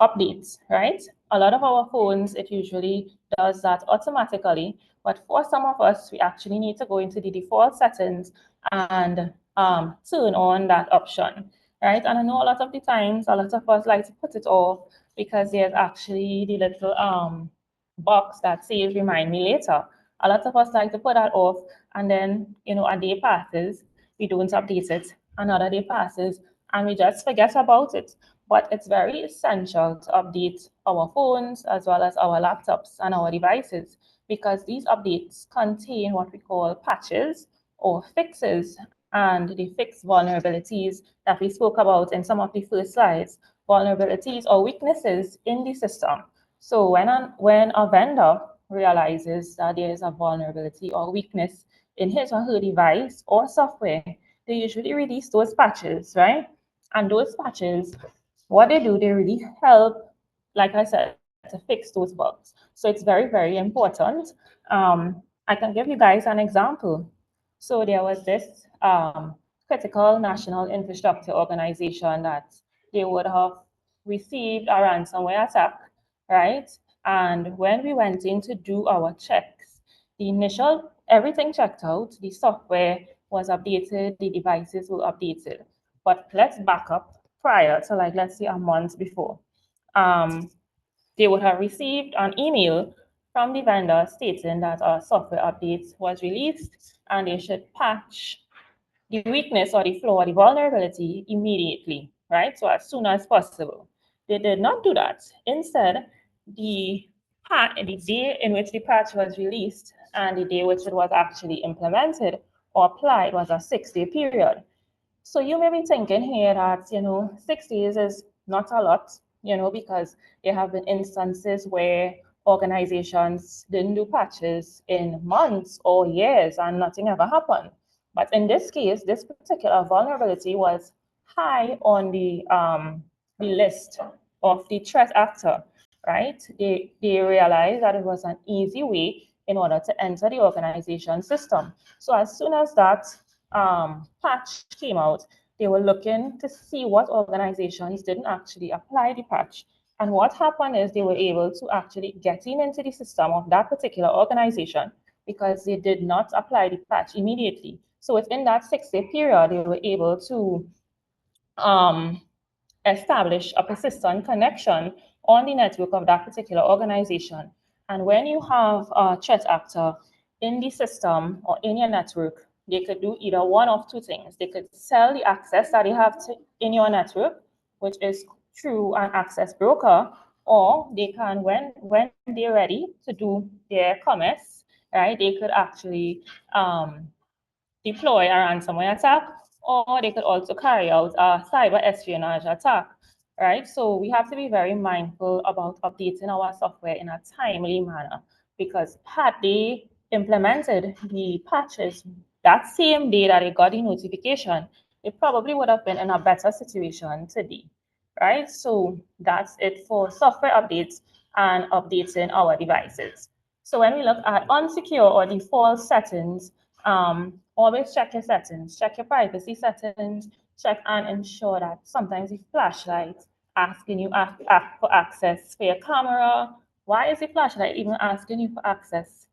D: updates, right? A lot of our phones, it usually does that automatically, but for some of us, we actually need to go into the default settings and turn on that option, right? And I know a lot of the times, a lot of us like to put it off because there's actually the little box that says remind me later. A lot of us like to put that off, and then a day passes, we don't update it, another day passes, and we just forget about it. But it's very essential to update our phones as well as our laptops and our devices, because these updates contain what we call patches or fixes, and they fix vulnerabilities that we spoke about in some of the first slides, vulnerabilities or weaknesses in the system. So when a vendor realizes that there is a vulnerability or weakness in his or her device or software, they usually release those patches, right? And those patches, what they do, they really help, like I said, to fix those bugs. So it's very, very important. I can give you guys an example. So there was this critical national infrastructure organization that they would have received a ransomware attack, right? And when we went in to do our checks, the initial, everything checked out, the software was updated, the devices were updated. But let's back up prior to, like, let's say a month before. They would have received an email from the vendor stating that a software update was released and they should patch the weakness or the flaw or the vulnerability immediately, right? So as soon as possible. They did not do that. Instead, the day in which the patch was released and the day which it was actually implemented or applied was a 6-day period. So you may be thinking here that, 6 days is not a lot, because there have been instances where organizations didn't do patches in months or years and nothing ever happened. But in this case, this particular vulnerability was high on the list of the threat actor, right? They realized that it was an easy way in order to enter the organization system. So as soon as that patch came out, they were looking to see what organizations didn't actually apply the patch. And what happened is they were able to actually get into the system of that particular organization because they did not apply the patch immediately. So within that 6-day period, they were able to um, establish a persistent connection on the network of that particular organization. And when you have a threat actor in the system or in your network, they could do either one of two things. They could sell the access that they have in your network, which is through an access broker, or they can, when they're ready to do their commerce, right, they could actually deploy a ransomware attack, or they could also carry out a cyber espionage attack, right? So we have to be very mindful about updating our software in a timely manner, because had they implemented the patches that same day that they got the notification, they probably would have been in a better situation today, right? So that's it for software updates and updating our devices. So when we look at unsecure or default settings, always check your settings, check your privacy settings, check and ensure that sometimes the flashlight asking you for access for your camera. Why is the flashlight even asking you for access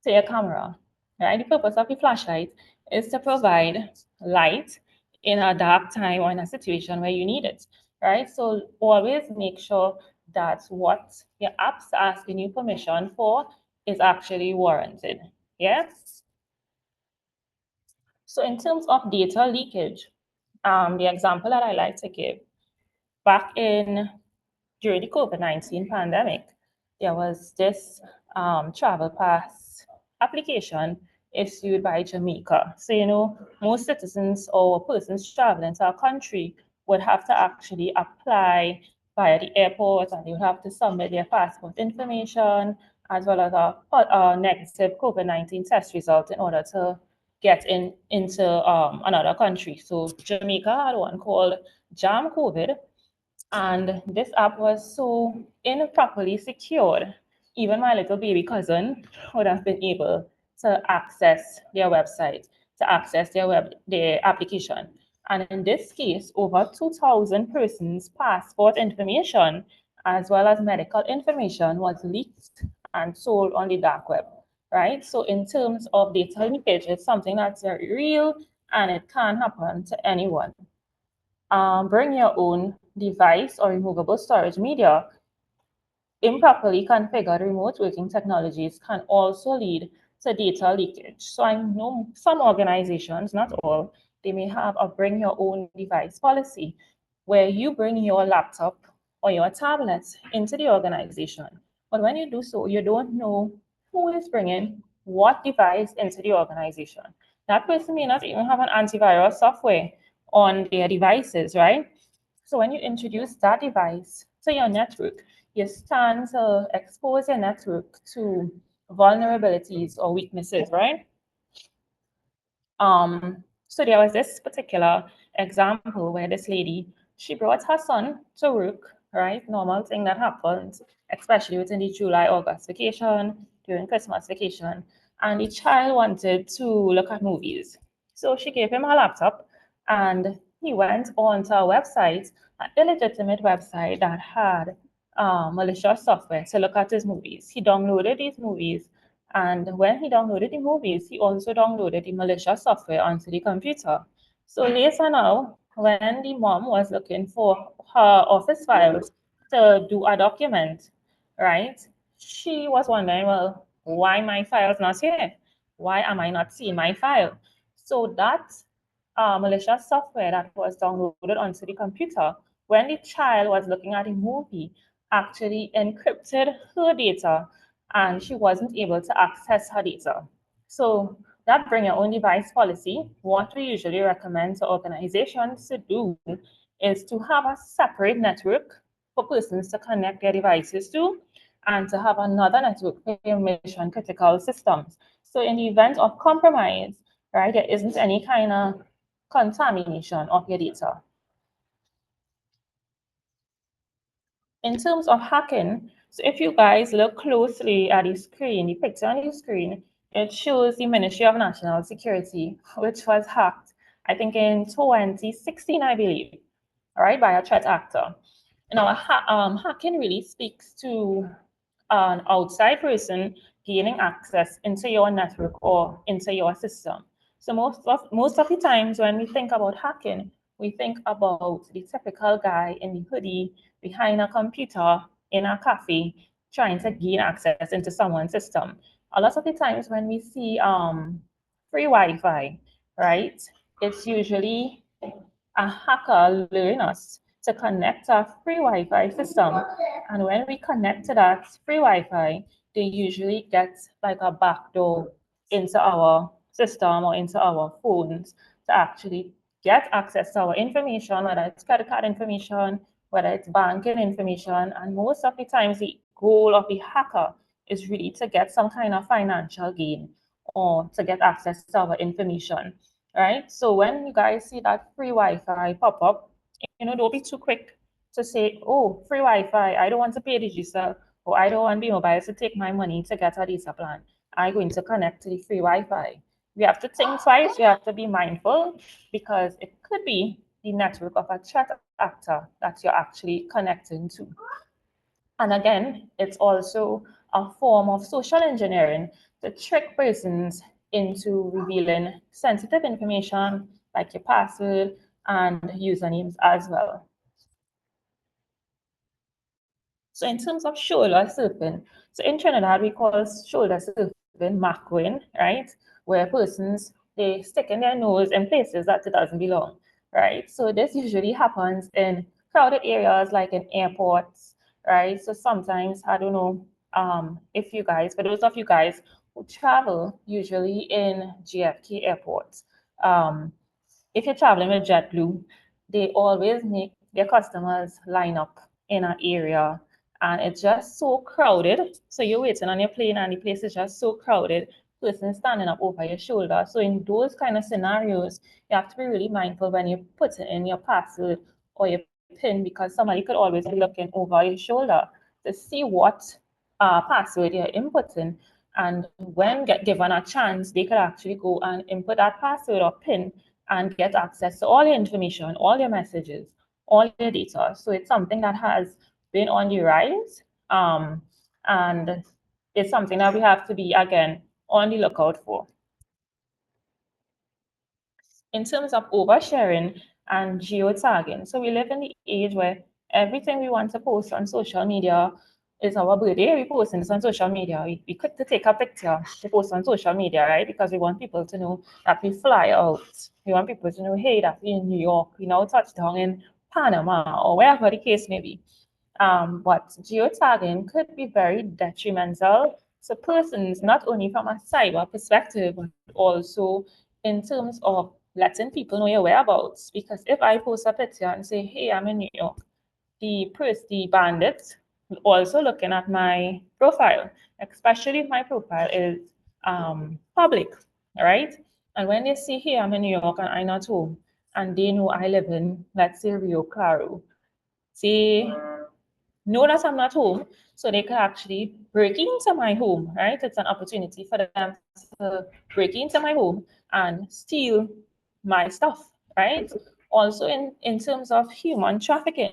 D: to your camera? Right? The purpose of the flashlight is to provide light in a dark time or in a situation where you need it. Right? So always make sure that what your app's asking you permission for is actually warranted. Yes? So in terms of data leakage, the example that I like to give, back during the COVID-19 pandemic, there was this travel pass application issued by Jamaica. So, most citizens or persons traveling to our country would have to actually apply via the airport, and they would have to submit their passport information as well as a negative COVID-19 test result in order to get into another country. So Jamaica had one called Jam COVID, and this app was so improperly secured. Even my little baby cousin would have been able to access their website, to access their application. And in this case, over 2,000 persons' passport information as well as medical information was leaked and sold on the dark web, right? So in terms of data leakage, it's something that's very real and it can happen to anyone. Bring your own device or removable storage media improperly configured remote working technologies can also lead to data leakage. So I know some organizations, not all, they may have a bring your own device policy where you bring your laptop or your tablet into the organization. But when you do so, you don't know who is bringing what device into the organization. That person may not even have an antivirus software on their devices, right? So when you introduce that device to your network, you stand to expose your network to vulnerabilities or weaknesses, right? So there was this particular example where this lady, she brought her son to work, right? Normal thing that happens, especially within the July, August vacation, during Christmas vacation. And the child wanted to look at movies. So she gave him her laptop and he went onto a website, an illegitimate website that had malicious software to look at his movies. He downloaded these movies, and when he downloaded the movies, he also downloaded the malicious software onto the computer. So later now, when the mom was looking for her office files to do a document, right, she was wondering, well, why my file's not here? Why am I not seeing my file? So that malicious software that was downloaded onto the computer, when the child was looking at the movie, actually encrypted her data and she wasn't able to access her data. So that bring your own device policy, what we usually recommend to organizations to do is to have a separate network for persons to connect their devices to and to have another network for your mission critical systems. So in the event of compromise, right, there isn't any kind of contamination of your data. In terms of hacking, so if you guys look closely at the screen, the picture on the screen, it shows the Ministry of National Security, which was hacked, I think in 2016, I believe, all right, by a threat actor. Now, hacking really speaks to an outside person gaining access into your network or into your system. So most of the times when we think about hacking, we think about the typical guy in the hoodie behind a computer in a cafe trying to gain access into someone's system. A lot of the times when we see free Wi-Fi, right? It's usually a hacker luring us to connect a free Wi-Fi system. And when we connect to that free Wi-Fi, they usually get like a backdoor into our system or into our phones to actually get access to our information, whether it's credit card information, whether it's banking information. And most of the times, the goal of the hacker is really to get some kind of financial gain or to get access to our information, right? So when you guys see that free Wi-Fi pop up, don't be too quick to say, oh, free Wi-Fi, I don't want to pay digital, or I don't want B-Mobile to take my money to get a data plan. I'm going to connect to the free Wi-Fi. We have to think twice, we have to be mindful because it could be the network of a threat actor that you're actually connecting to. And again, it's also a form of social engineering to trick persons into revealing sensitive information like your password and usernames as well. So in terms of shoulder surfing, so in Trinidad, we call shoulder surfing macroing, right? Where persons, they stick in their nose in places that it doesn't belong, right? So this usually happens in crowded areas like in airports, right? So sometimes, I don't know if you guys, for those of you guys who travel usually in GFK airports, if you're traveling with JetBlue, they always make their customers line up in an area and it's just so crowded. So you're waiting on your plane and the place is just so crowded, person standing up over your shoulder. So in those kind of scenarios, you have to be really mindful when you put in your password or your PIN because somebody could always be looking over your shoulder to see what password you're inputting. And when given a chance, they could actually go and input that password or PIN and get access to all your information, all your messages, all your data. So it's something that has been on the rise. And it's something that we have to be, again, on the lookout for. In terms of oversharing and geotagging, so we live in the age where everything we want to post on social media, it's our birthday, we post this on social media. We quick to take a picture to post on social media, right? Because we want people to know that we fly out. We want people to know, hey, that we in New York, we now touchdown in Panama or wherever the case may be. But geotagging could be very detrimental to persons, not only from a cyber perspective, but also in terms of letting people know your whereabouts. Because if I post a picture and say, hey, I'm in New York, the bandits also looking at my profile, especially if my profile is public, right? And when they see, here I'm in New York and I'm not home, and they know I live in, let's say, Rio Claro, they know that I'm not home, so they could actually break into my home, right? It's an opportunity for them to break into my home and steal my stuff, right? Also, in terms of human trafficking,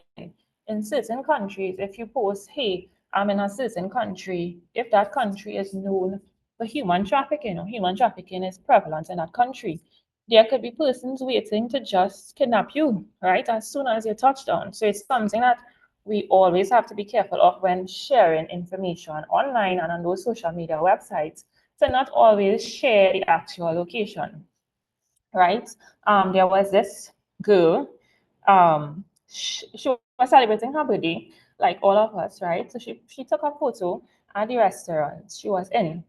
D: in certain countries, if you post, hey, I'm in a certain country, if that country is known for human trafficking or human trafficking is prevalent in that country, there could be persons waiting to just kidnap you, right? As soon as you touch down. So it's something that we always have to be careful of when sharing information online and on those social media websites to not always share the actual location, right? There was this girl, she was celebrating her birthday, like all of us, right? So she took a photo at the restaurant she was in,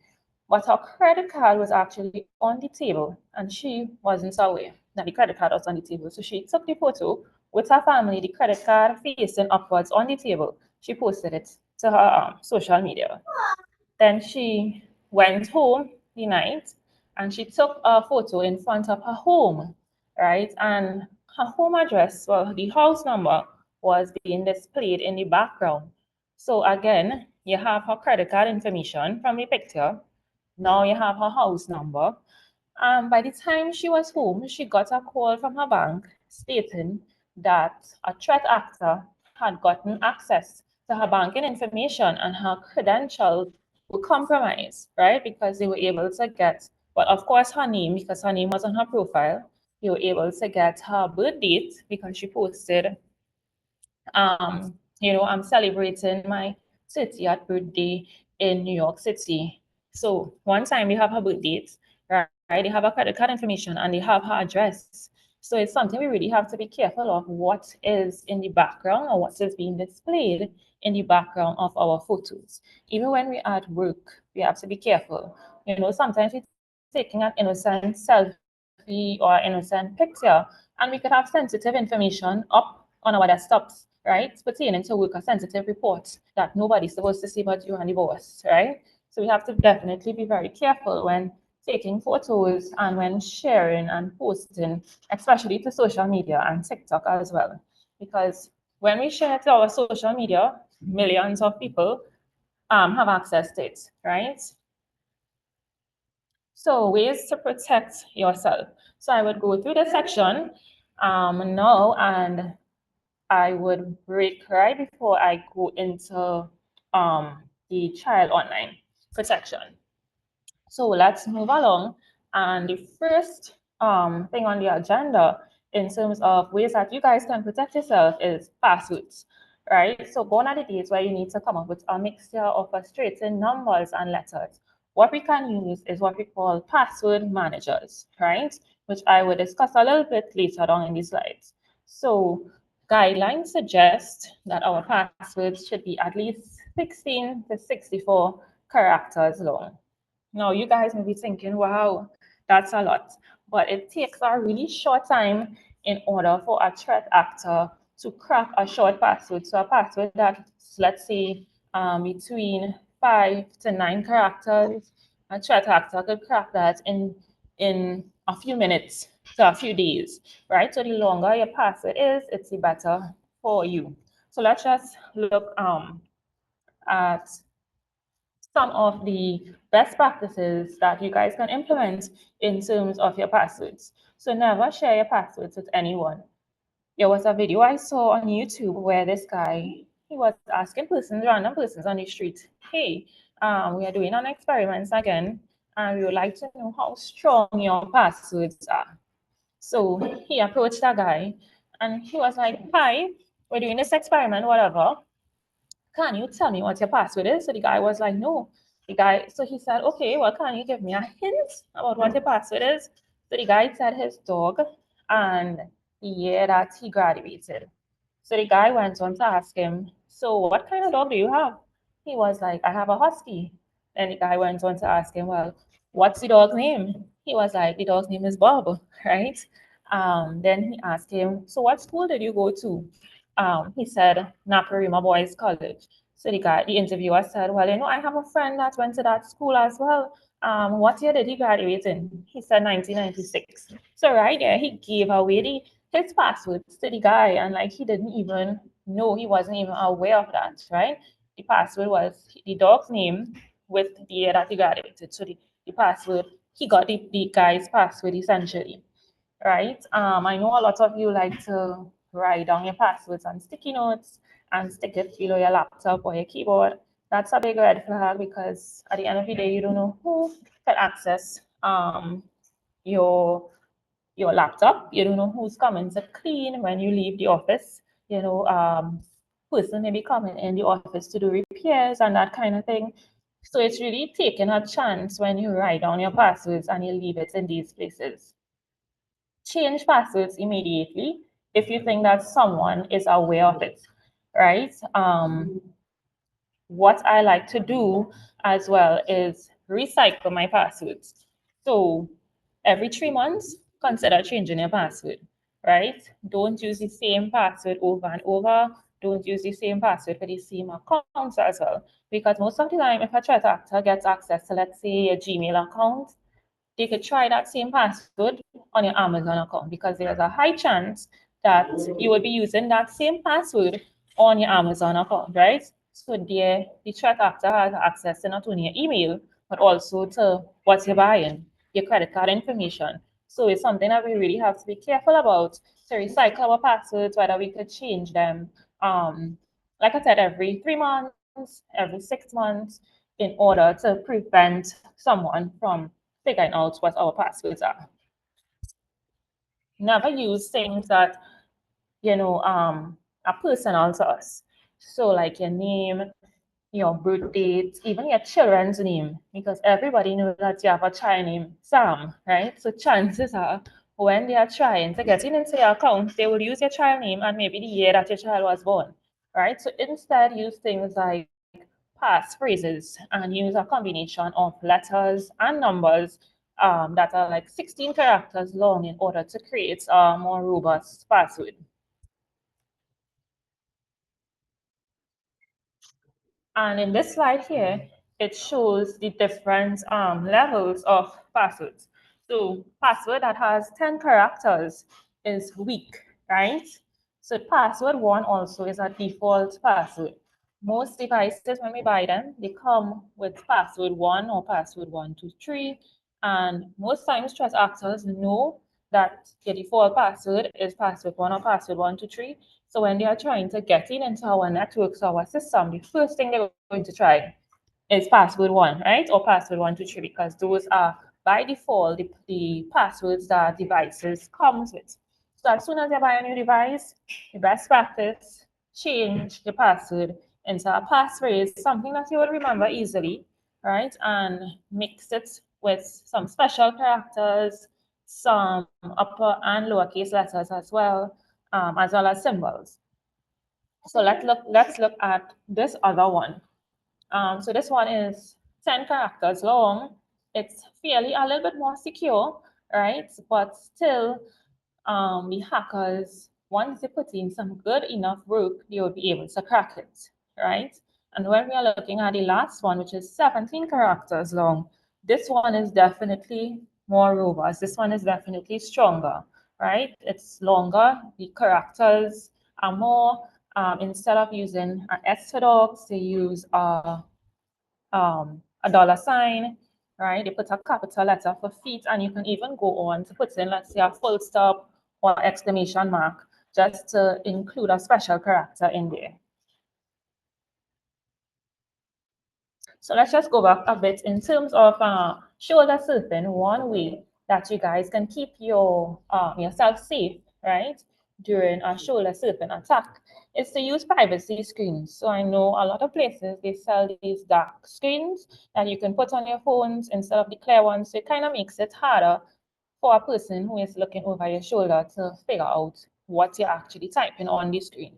D: but her credit card was actually on the table and she wasn't aware that the credit card was on the table. So she took the photo with her family, the credit card facing upwards on the table. She posted it to her social media. Then she went home the night and she took a photo in front of her home, right? And her home address, well, the house number was being displayed in the background. So again, you have her credit card information from the picture. Now you have her house number. By the time she was home, she got a call from her bank stating that a threat actor had gotten access to her banking information and her credentials were compromised, right? Because they were able to get, well, of course, her name, because her name was on her profile. They were able to get her birth date because she posted, I'm celebrating my 30th birthday in New York City. So one time they have her birth date, right? They have her credit card information and they have her address. So it's something we really have to be careful of what is in the background or what is being displayed in the background of our photos. Even when we're at work, we have to be careful. Sometimes we're taking an innocent selfie or innocent picture, and we could have sensitive information up on our desktops, right? Pertaining to work, a sensitive report that nobody's supposed to see but you and the boss, right? So we have to definitely be very careful when taking photos and when sharing and posting, especially to social media and TikTok as well. Because when we share to our social media, millions of people have access to it, right? So ways to protect yourself. So I would go through the section now and I would break right before I go into the child online protection. So let's move along. And the first thing on the agenda in terms of ways that you guys can protect yourself is passwords, right? So gone are the days where you need to come up with a mixture of frustrating numbers and letters. What we can use is what we call password managers, right? Which I will discuss a little bit later on in the slides. So guidelines suggest that our passwords should be at least 16 to 64 characters long. Now, you guys may be thinking, wow, that's a lot. But it takes a really short time in order for a threat actor to crack a short password. So a password that's, let's say, between 5 to 9 characters, a threat actor could crack that in a few minutes to a few days, right? So the longer your password is, it's the better for you. So let's just look at some of the best practices that you guys can implement in terms of your passwords. So never share your passwords with anyone. There was a video I saw on YouTube where this guy, he was asking random persons on the street, hey, we are doing an experiment again, and we would like to know how strong your passwords are. So he approached that guy, and he was like, hi, we're doing this experiment, whatever. can you tell me what your password is? So the guy was like, no. So he said, okay, well, can you give me a hint about what your password is? So the guy said his dog and the year that he graduated. So the guy went on to ask him, so what kind of dog do you have? He was like, I have a husky. And the guy went on to ask him, well, what's the dog's name? He was like, the dog's name is Bob, right? Then he asked him, so what school did you go to? He said, Naparima Boys College. So the interviewer said, well, I have a friend that went to that school as well. What year did he graduate in? He said 1996. So right there, he gave away his passwords to the guy, and like he didn't even know, he wasn't even aware of that, right? The password was the dog's name with the year that he graduated. So the password, he got the guy's password essentially, right? I know a lot of you like to write down your passwords on sticky notes and stick it below your laptop or your keyboard. That's a big red flag because at the end of the day, you don't know who can access your laptop. You don't know who's coming to clean when you leave the office. Person may be coming in the office to do repairs and that kind of thing. So it's really taking a chance when you write down your passwords and you leave it in these places. Change passwords immediately if you think that someone is aware of it, right? What I like to do as well is recycle my passwords. So every 3 months, consider changing your password, right? Don't use the same password over and over. Don't use the same password for the same accounts as well. Because most of the time, if a threat actor gets access to, let's say, a Gmail account, they could try that same password on your Amazon account because there's a high chance that you will be using that same password on your Amazon account, right? So there, the threat actor has access to not only your email, but also to what you're buying, your credit card information. So it's something that we really have to be careful about to recycle our passwords, whether we could change them, like I said, every 3 months, every 6 months, in order to prevent someone from figuring out what our passwords are. Never use things that, are personal to us. So like your name, your birth date, even your children's name, because everybody knows that you have a child named Sam, right? So chances are when they are trying to get into your account, they will use your child name and maybe the year that your child was born, right? So instead use things like passphrases and use a combination of letters and numbers that are like 16 characters long in order to create a more robust password. And in this slide here, it shows the different levels of passwords. So password that has 10 characters is weak, right? So password 1 also is a default password. Most devices, when we buy them, they come with password 1 or password 123. And most times threat actors know that the default password is password 1 or password 123. So when they are trying to get into our networks, our system, the first thing they're going to try is password 1, right? Or password 123, because those are by default the passwords that devices comes with. So as soon as you buy a new device, the best practice, change the password into a passphrase, something that you will remember easily, right? And mix it with some special characters, some upper and lowercase letters as well as symbols. So let's look at this other one. So this one is 10 characters long. It's fairly a little bit more secure, right? But still, the hackers, once they put in some good enough work, they will be able to crack it, right? And when we are looking at the last one, which is 17 characters long, this one is definitely more robust. This one is definitely stronger, right? It's longer. The characters are more, instead of using an S for dogs, they use a dollar sign, right? They put a capital letter for feet, and you can even go on to put in, let's say, a full stop or exclamation mark, just to include a special character in there. So let's just go back a bit in terms of shoulder surfing. One way that you guys can keep your yourself safe, right, during a shoulder surfing attack is to use privacy screens. So I know a lot of places, they sell these dark screens that you can put on your phones instead of the clear ones. So it kind of makes it harder for a person who is looking over your shoulder to figure out what you're actually typing on the screen.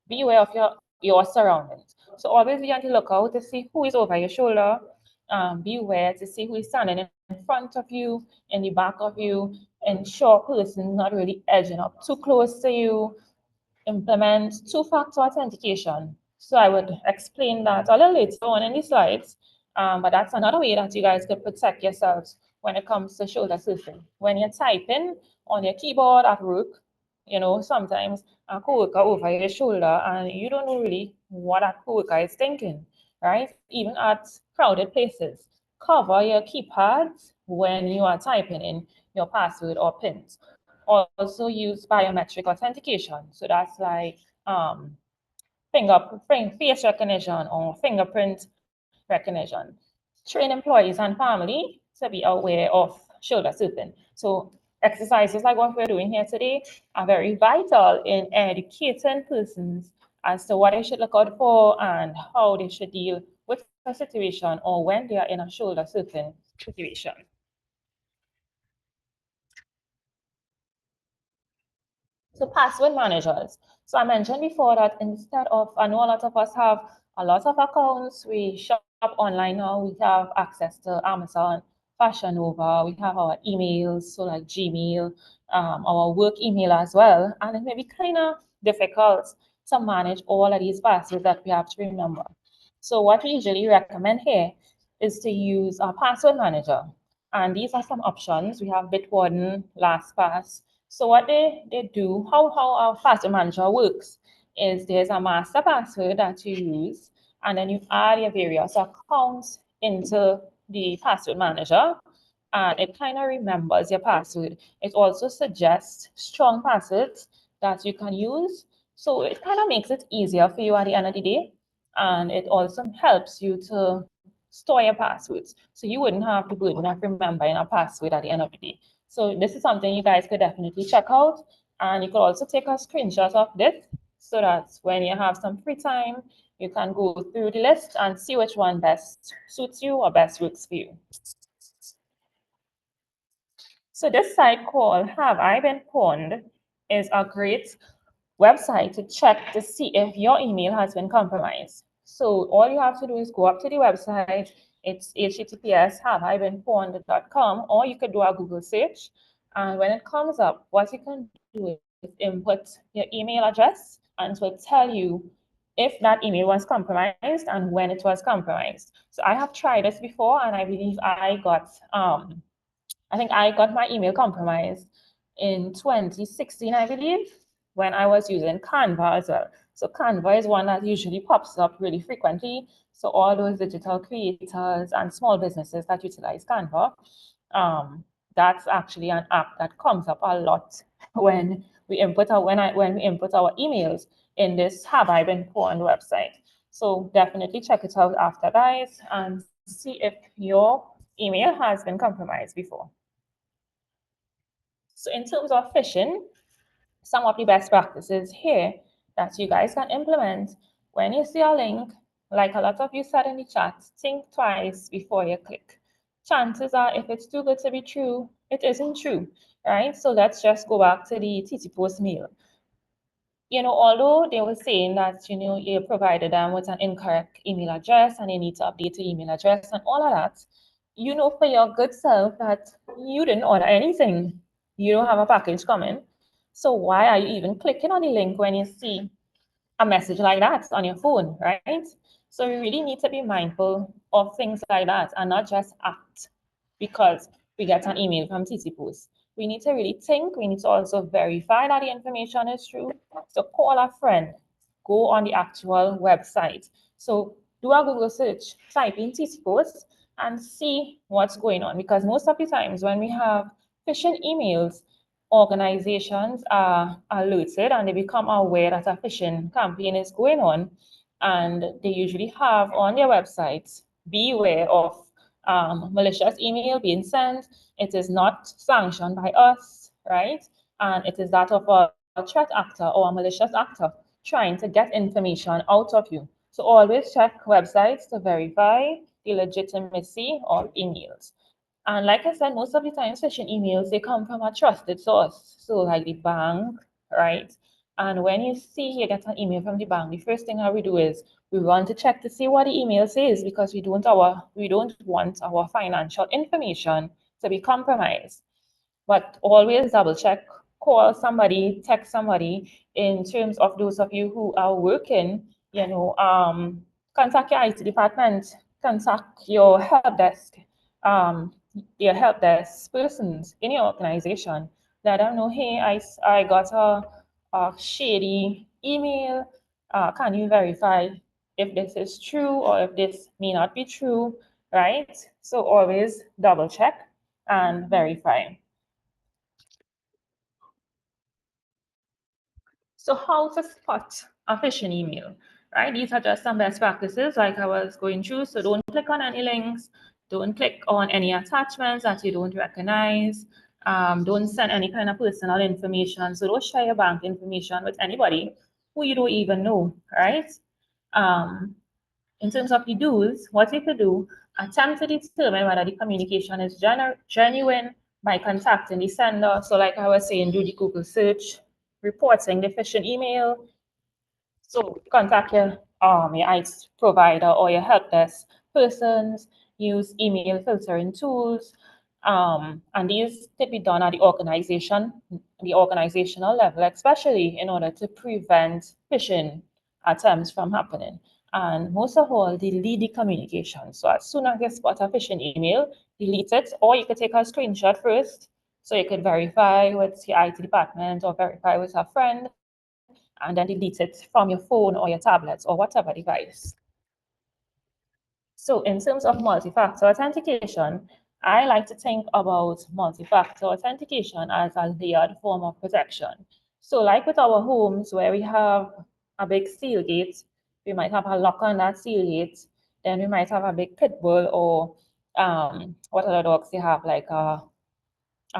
D: Be aware of your surroundings. So always be on the lookout to see who is over your shoulder. Be aware to see who is standing in front of you, in the back of you. Ensure person not really edging up too close to you. Implement two-factor authentication. So I would explain that a little later on in the slides, but that's another way that you guys could protect yourselves when it comes to shoulder surfing. When you're typing on your keyboard at work, sometimes a coworker over your shoulder and you don't know really what that coworker is thinking, right? Even at crowded places. Cover your keypads when you are typing in your password or PINs. Also use biometric authentication. So that's like face recognition or fingerprint recognition. Train employees and family to be aware of shoulder surfing. So exercises like what we're doing here today are very vital in educating persons as to what they should look out for and how they should deal with a situation or when they are in a shoulder surfing situation. So password managers. So I mentioned before that instead of, I know a lot of us have a lot of accounts. We shop online now. We have access to Amazon, Fashion Nova. We have our emails, so like Gmail, our work email as well. And it may be kind of difficult to manage all of these passwords that we have to remember. So what we usually recommend here is to use a password manager. And these are some options. We have Bitwarden, LastPass. So what they do, how our password manager works is there's a master password that you use, and then you add your various accounts into the password manager, and it kind of remembers your password. It also suggests strong passwords that you can use. So it kind of makes it easier for you at the end of the day. And it also helps you to store your passwords. So you wouldn't have the burden of remembering a password at the end of the day. So this is something you guys could definitely check out. And you could also take a screenshot of this so that when you have some free time, you can go through the list and see which one best suits you or best works for you. So this site called Have I Been Pwned is a great website to check to see if your email has been compromised. So all you have to do is go up to the website. It's https://haveibeenpwned.com, or you could do a Google search. And when it comes up, what you can do is input your email address, and it will tell you if that email was compromised and when it was compromised. So I have tried this before, and I believe I think I got my email compromised in 2016, I believe, when I was using Canva as well. So Canva is one that usually pops up really frequently. So all those digital creators and small businesses that utilize Canva, that's actually an app that comes up a lot when we input our emails in this Have I Been Pwned website. So definitely check it out after, guys, and see if your email has been compromised before. So in terms of phishing, some of the best practices here that you guys can implement when you see a link, like a lot of you said in the chat, think twice before you click. Chances are, if it's too good to be true, it isn't true, right? So let's just go back to the TT Post mail. Although they were saying that, you provided them with an incorrect email address and they need to update your email address and all of that, for your good self that you didn't order anything. You don't have a package coming. So why are you even clicking on the link when you see a message like that on your phone, right? So we really need to be mindful of things like that and not just act because we get an email from TT Post. We need to really think. We need to also verify that the information is true. So call a friend, go on the actual website. So do a Google search, type in TT Post and see what's going on. Because most of the times when we have phishing emails, organizations are alerted and they become aware that a phishing campaign is going on. And they usually have on their websites, beware of malicious email being sent. It is not sanctioned by us, right? And it is that of threat actor or a malicious actor trying to get information out of you. So always check websites to verify the legitimacy of emails. And like I said, most of the time, phishing emails, they come from a trusted source. So like the bank, right? And when you see you get an email from the bank, the first thing that we do is we want to check to see what the email says, because we don't want our financial information to be compromised. But always double check, call somebody, text somebody. In terms of those of you who are working, contact your IT department, contact your help desk, your help desk persons in your organization. Let them know, hey, I got a shady email. Can you verify if this is true or if this may not be true, right? So always double check and verify. So how to spot a phishing email, right? These are just some best practices like I was going through. So don't click on any links. Don't click on any attachments that you don't recognize. Don't send any kind of personal information. So don't share your bank information with anybody who you don't even know, right? In terms of the do's, what you could do, attempt to determine whether the communication is genuine by contacting the sender. So like I was saying, do the Google search, reporting the phishing email. So contact your IT provider or your help desk persons, use email filtering tools, and these could be done at the organizational level, especially in order to prevent phishing attempts from happening. And most of all, delete the communication. So as soon as you spot a phishing email, delete it, or you could take a screenshot first, so you could verify with your IT department or verify with a friend, and then delete it from your phone or your tablets or whatever device. So in terms of multi-factor authentication, I like to think about multi-factor authentication as a layered form of protection. So like with our homes where we have a big seal gate, we might have a lock on that seal gate, then we might have a big pit bull or what other dogs they have, like a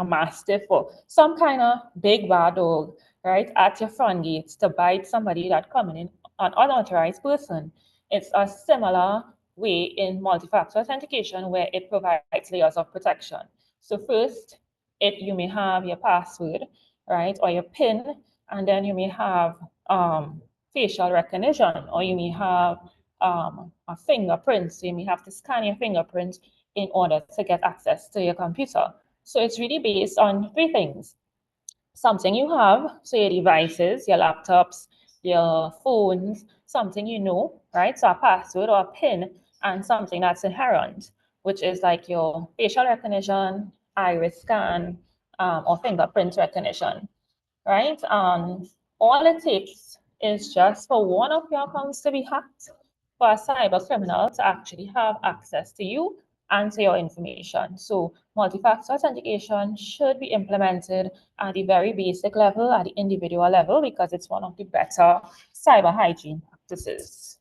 D: mastiff or some kind of big bad dog, right, at your front gate to bite somebody that coming in, an unauthorized person. It's a similar way in multi-factor authentication where it provides layers of protection. So first, you may have your password, right, or your PIN, and then you may have facial recognition, or you may have a fingerprint. So you may have to scan your fingerprint in order to get access to your computer. So it's really based on three things. Something you have, so your devices, your laptops, your phones, something you know, right? So a password or a PIN, and something that's inherent, which is like your facial recognition, iris scan, or fingerprint recognition, right? All it takes is just for one of your accounts to be hacked, for a cyber criminal to actually have access to you and to your information. So multi-factor authentication should be implemented at the very basic level, at the individual level, because it's one of the better cyber hygiene practices.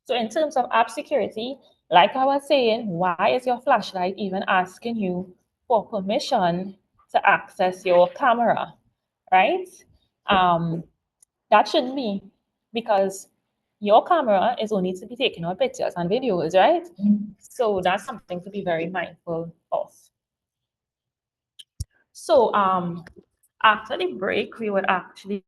D: So in terms of app security, like I was saying, why is your flashlight even asking you for permission to access your camera, right? That shouldn't be, because your camera is only to be taking our pictures and videos, right? So that's something to be very mindful of. So after the break, we would actually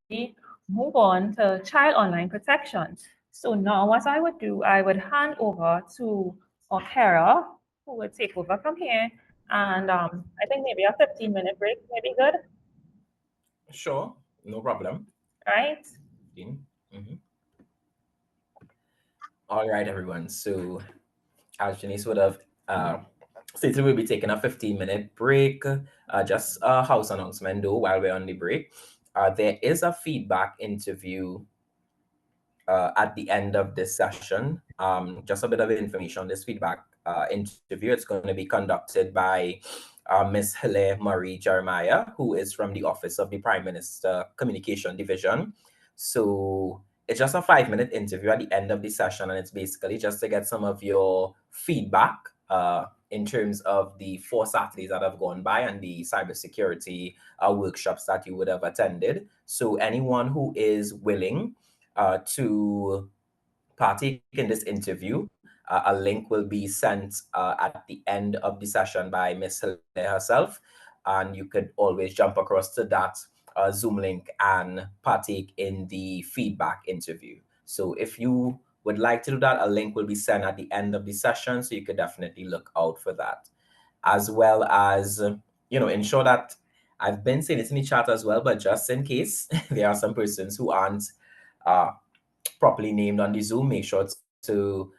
D: move on to child online protection. So now what I would do, I would hand over to Okera, who would take over from here. And I think maybe a 15-minute break may be good.
A: Sure, no problem.
D: Right?
A: Mm-hmm. All right, everyone. So as Janice would have stated, we'll be taking a 15-minute break. Just a house announcement though, while we're on the break. There is a feedback interview at the end of this session. Just a bit of information. This feedback interview, it's going to be conducted by Ms. Hilaire Marie Jeremiah, who is from the Office of the Prime Minister Communication Division. So it's just a 5-minute interview at the end of the session, and it's basically just to get some of your feedback in terms of the 4 Saturdays that have gone by and the cybersecurity workshops that you would have attended. So anyone who is willing to partake in this interview, a link will be sent at the end of the session by Miss Hilaire herself, and you could always jump across to that Zoom link and partake in the feedback interview. So if you would like to do that, a link will be sent at the end of the session, so you could definitely look out for that. As well as, ensure that I've been saying this in the chat as well, but just in case there are some persons who aren't properly named on the Zoom, make sure to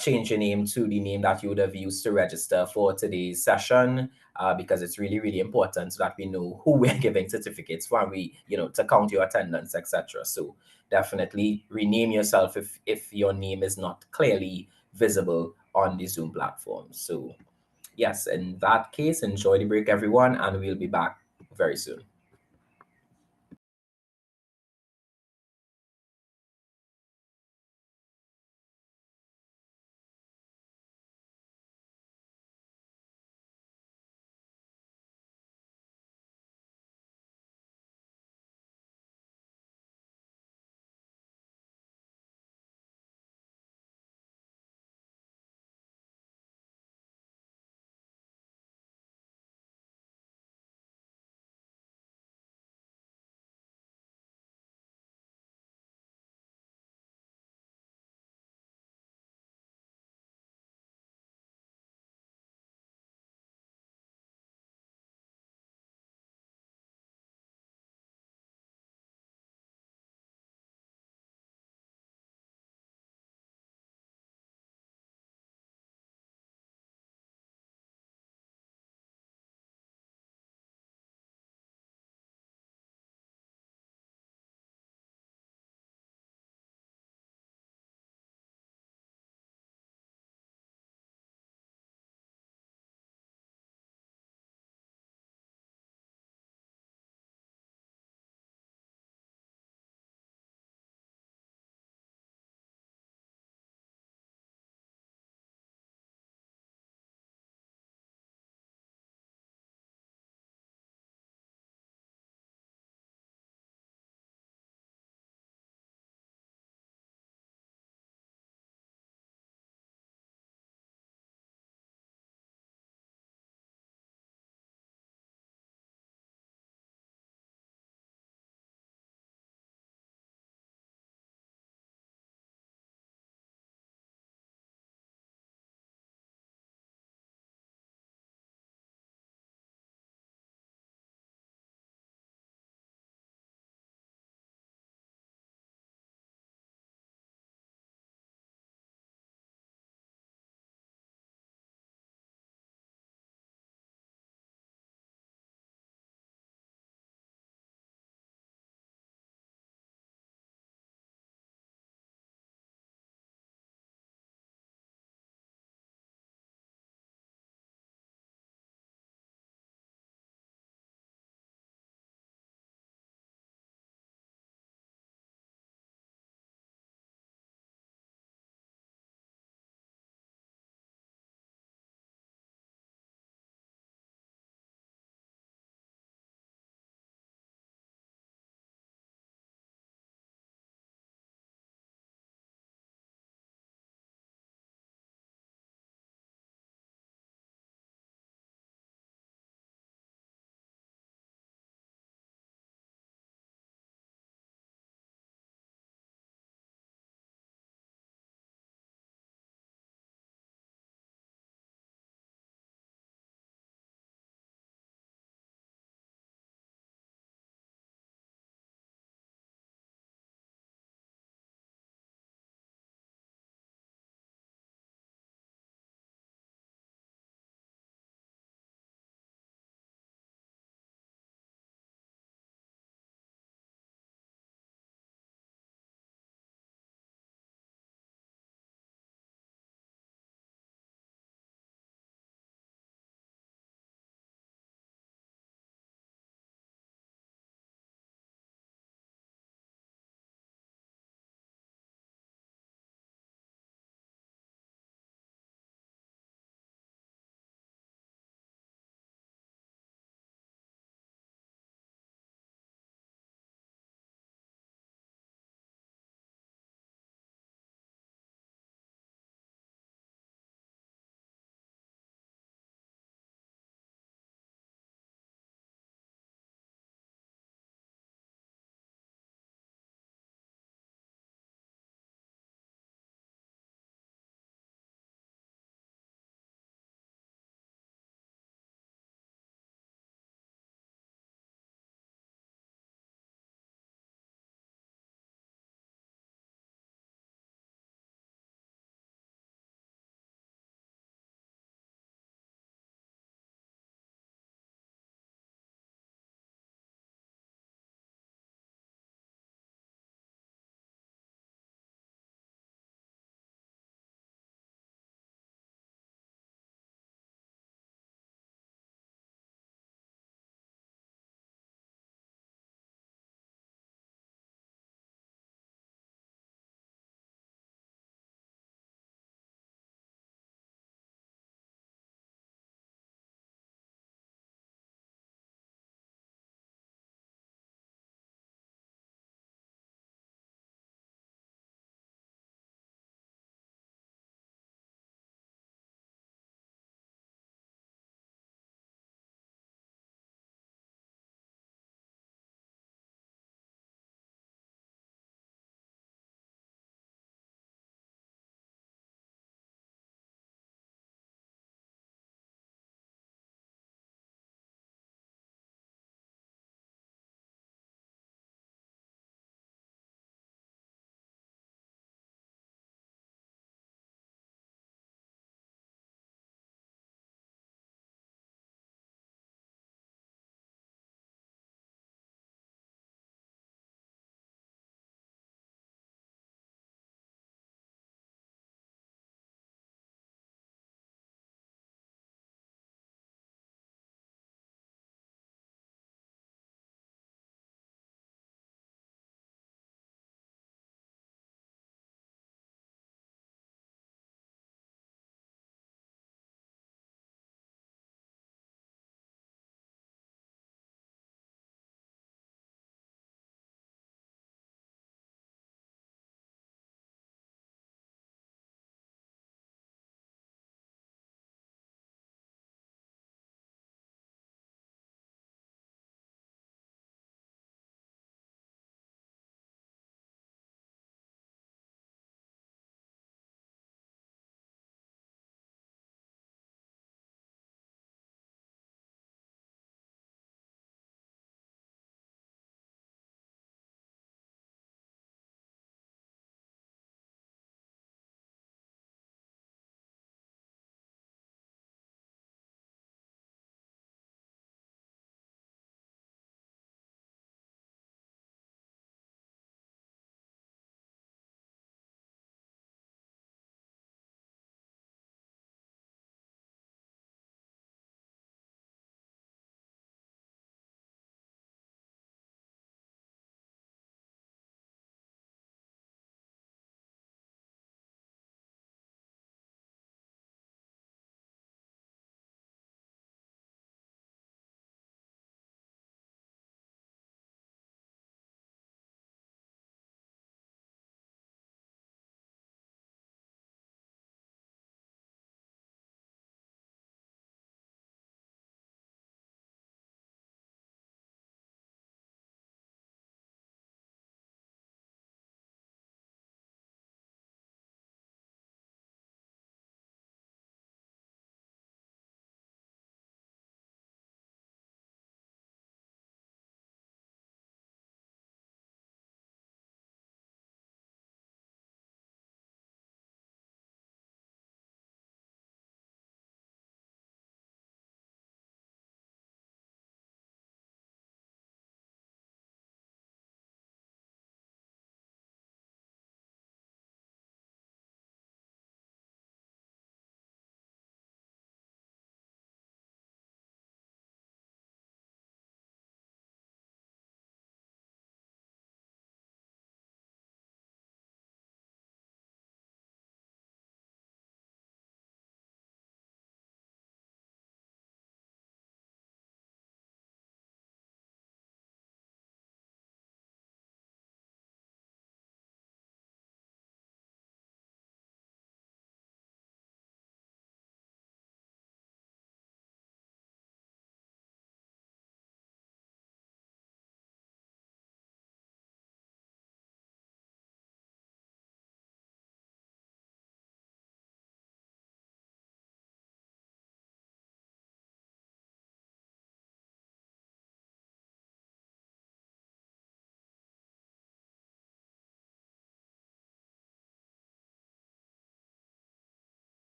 A: change your name to the name that you would have used to register for today's session, because it's really, really important so that we know who we're giving certificates for, and to count your attendance, etc. So definitely rename yourself if your name is not clearly visible on the Zoom platform. So yes, in that case, enjoy the break, everyone, and we'll be back very soon.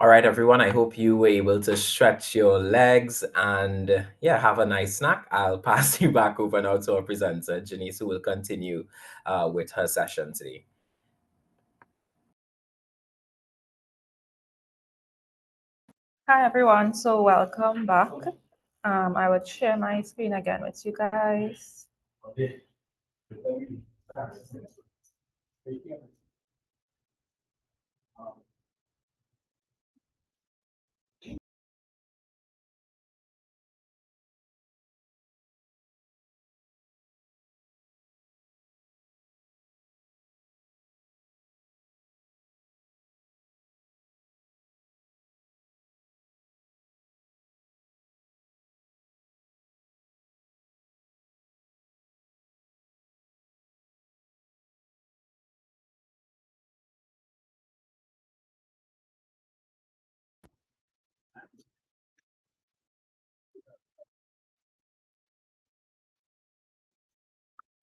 A: All right, everyone. I hope you were able to stretch your legs and yeah, have a nice snack. I'll pass you back over now to our presenter, Janice, who will continue with her session today.
D: Hi, everyone. So welcome back. I would share my screen again with you guys.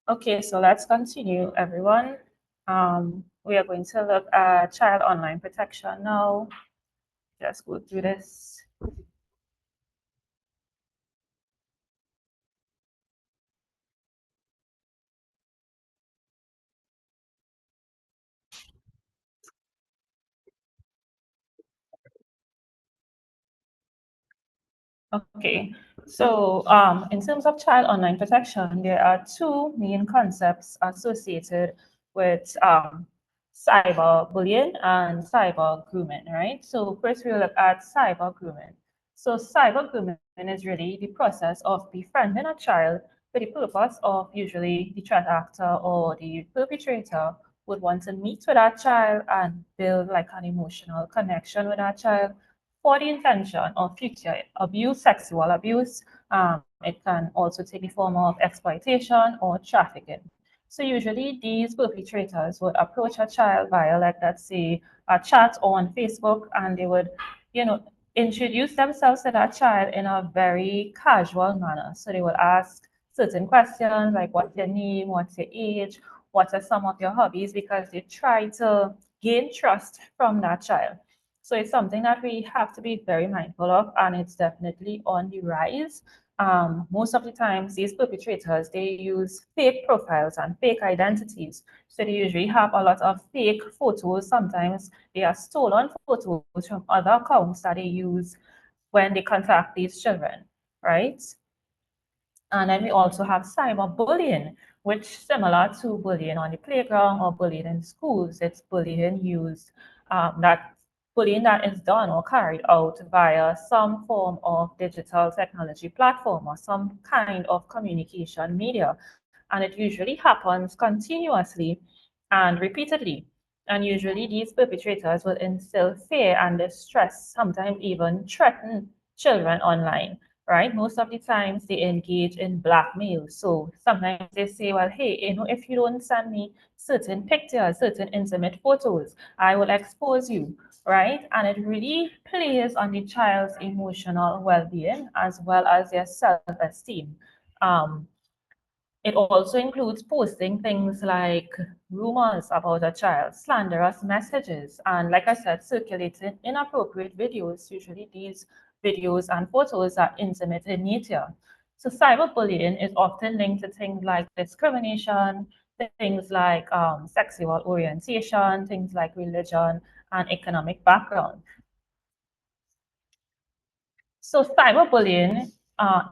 D: Okay, so let's continue, everyone. We are going to look at child online protection now. Just go through this. Okay, so in terms of child online protection, there are two main concepts associated with cyber bullying and cyber grooming, right? So first we'll look at cyber grooming. So cyber grooming is really the process of befriending a child for the purpose of usually the threat actor or the perpetrator would want to meet with that child and build like an emotional connection with that child for the intention of future abuse, sexual abuse. It can also take the form of exploitation or trafficking. So usually these perpetrators would approach a child via, like, let's say, a chat on Facebook, and they would, introduce themselves to that child in a very casual manner. So they would ask certain questions like, what's your name, what's your age, what are some of your hobbies, because they try to gain trust from that child. So it's something that we have to be very mindful of, and it's definitely on the rise. Most of the times, these perpetrators, they use fake profiles and fake identities. So they usually have a lot of fake photos. Sometimes they are stolen photos from other accounts that they use when they contact these children, right? And then we also have cyberbullying, which similar to bullying on the playground or bullying in schools. It's bullying used that bullying that is done or carried out via some form of digital technology platform or some kind of communication media. And it usually happens continuously and repeatedly. And usually these perpetrators will instill fear and distress, sometimes even threaten children online, right? Most of the times they engage in blackmail. So sometimes they say, well, hey, if you don't send me certain pictures, certain intimate photos, I will expose you, right? And it really plays on the child's emotional well-being as well as their self-esteem. Um, it also includes posting things like rumors about a child, slanderous messages, and, like I said, circulating inappropriate videos. Usually, these videos and photos are intimate in nature. So, cyberbullying is often linked to things like discrimination, things like sexual orientation, things like religion and economic background. So cyberbullying,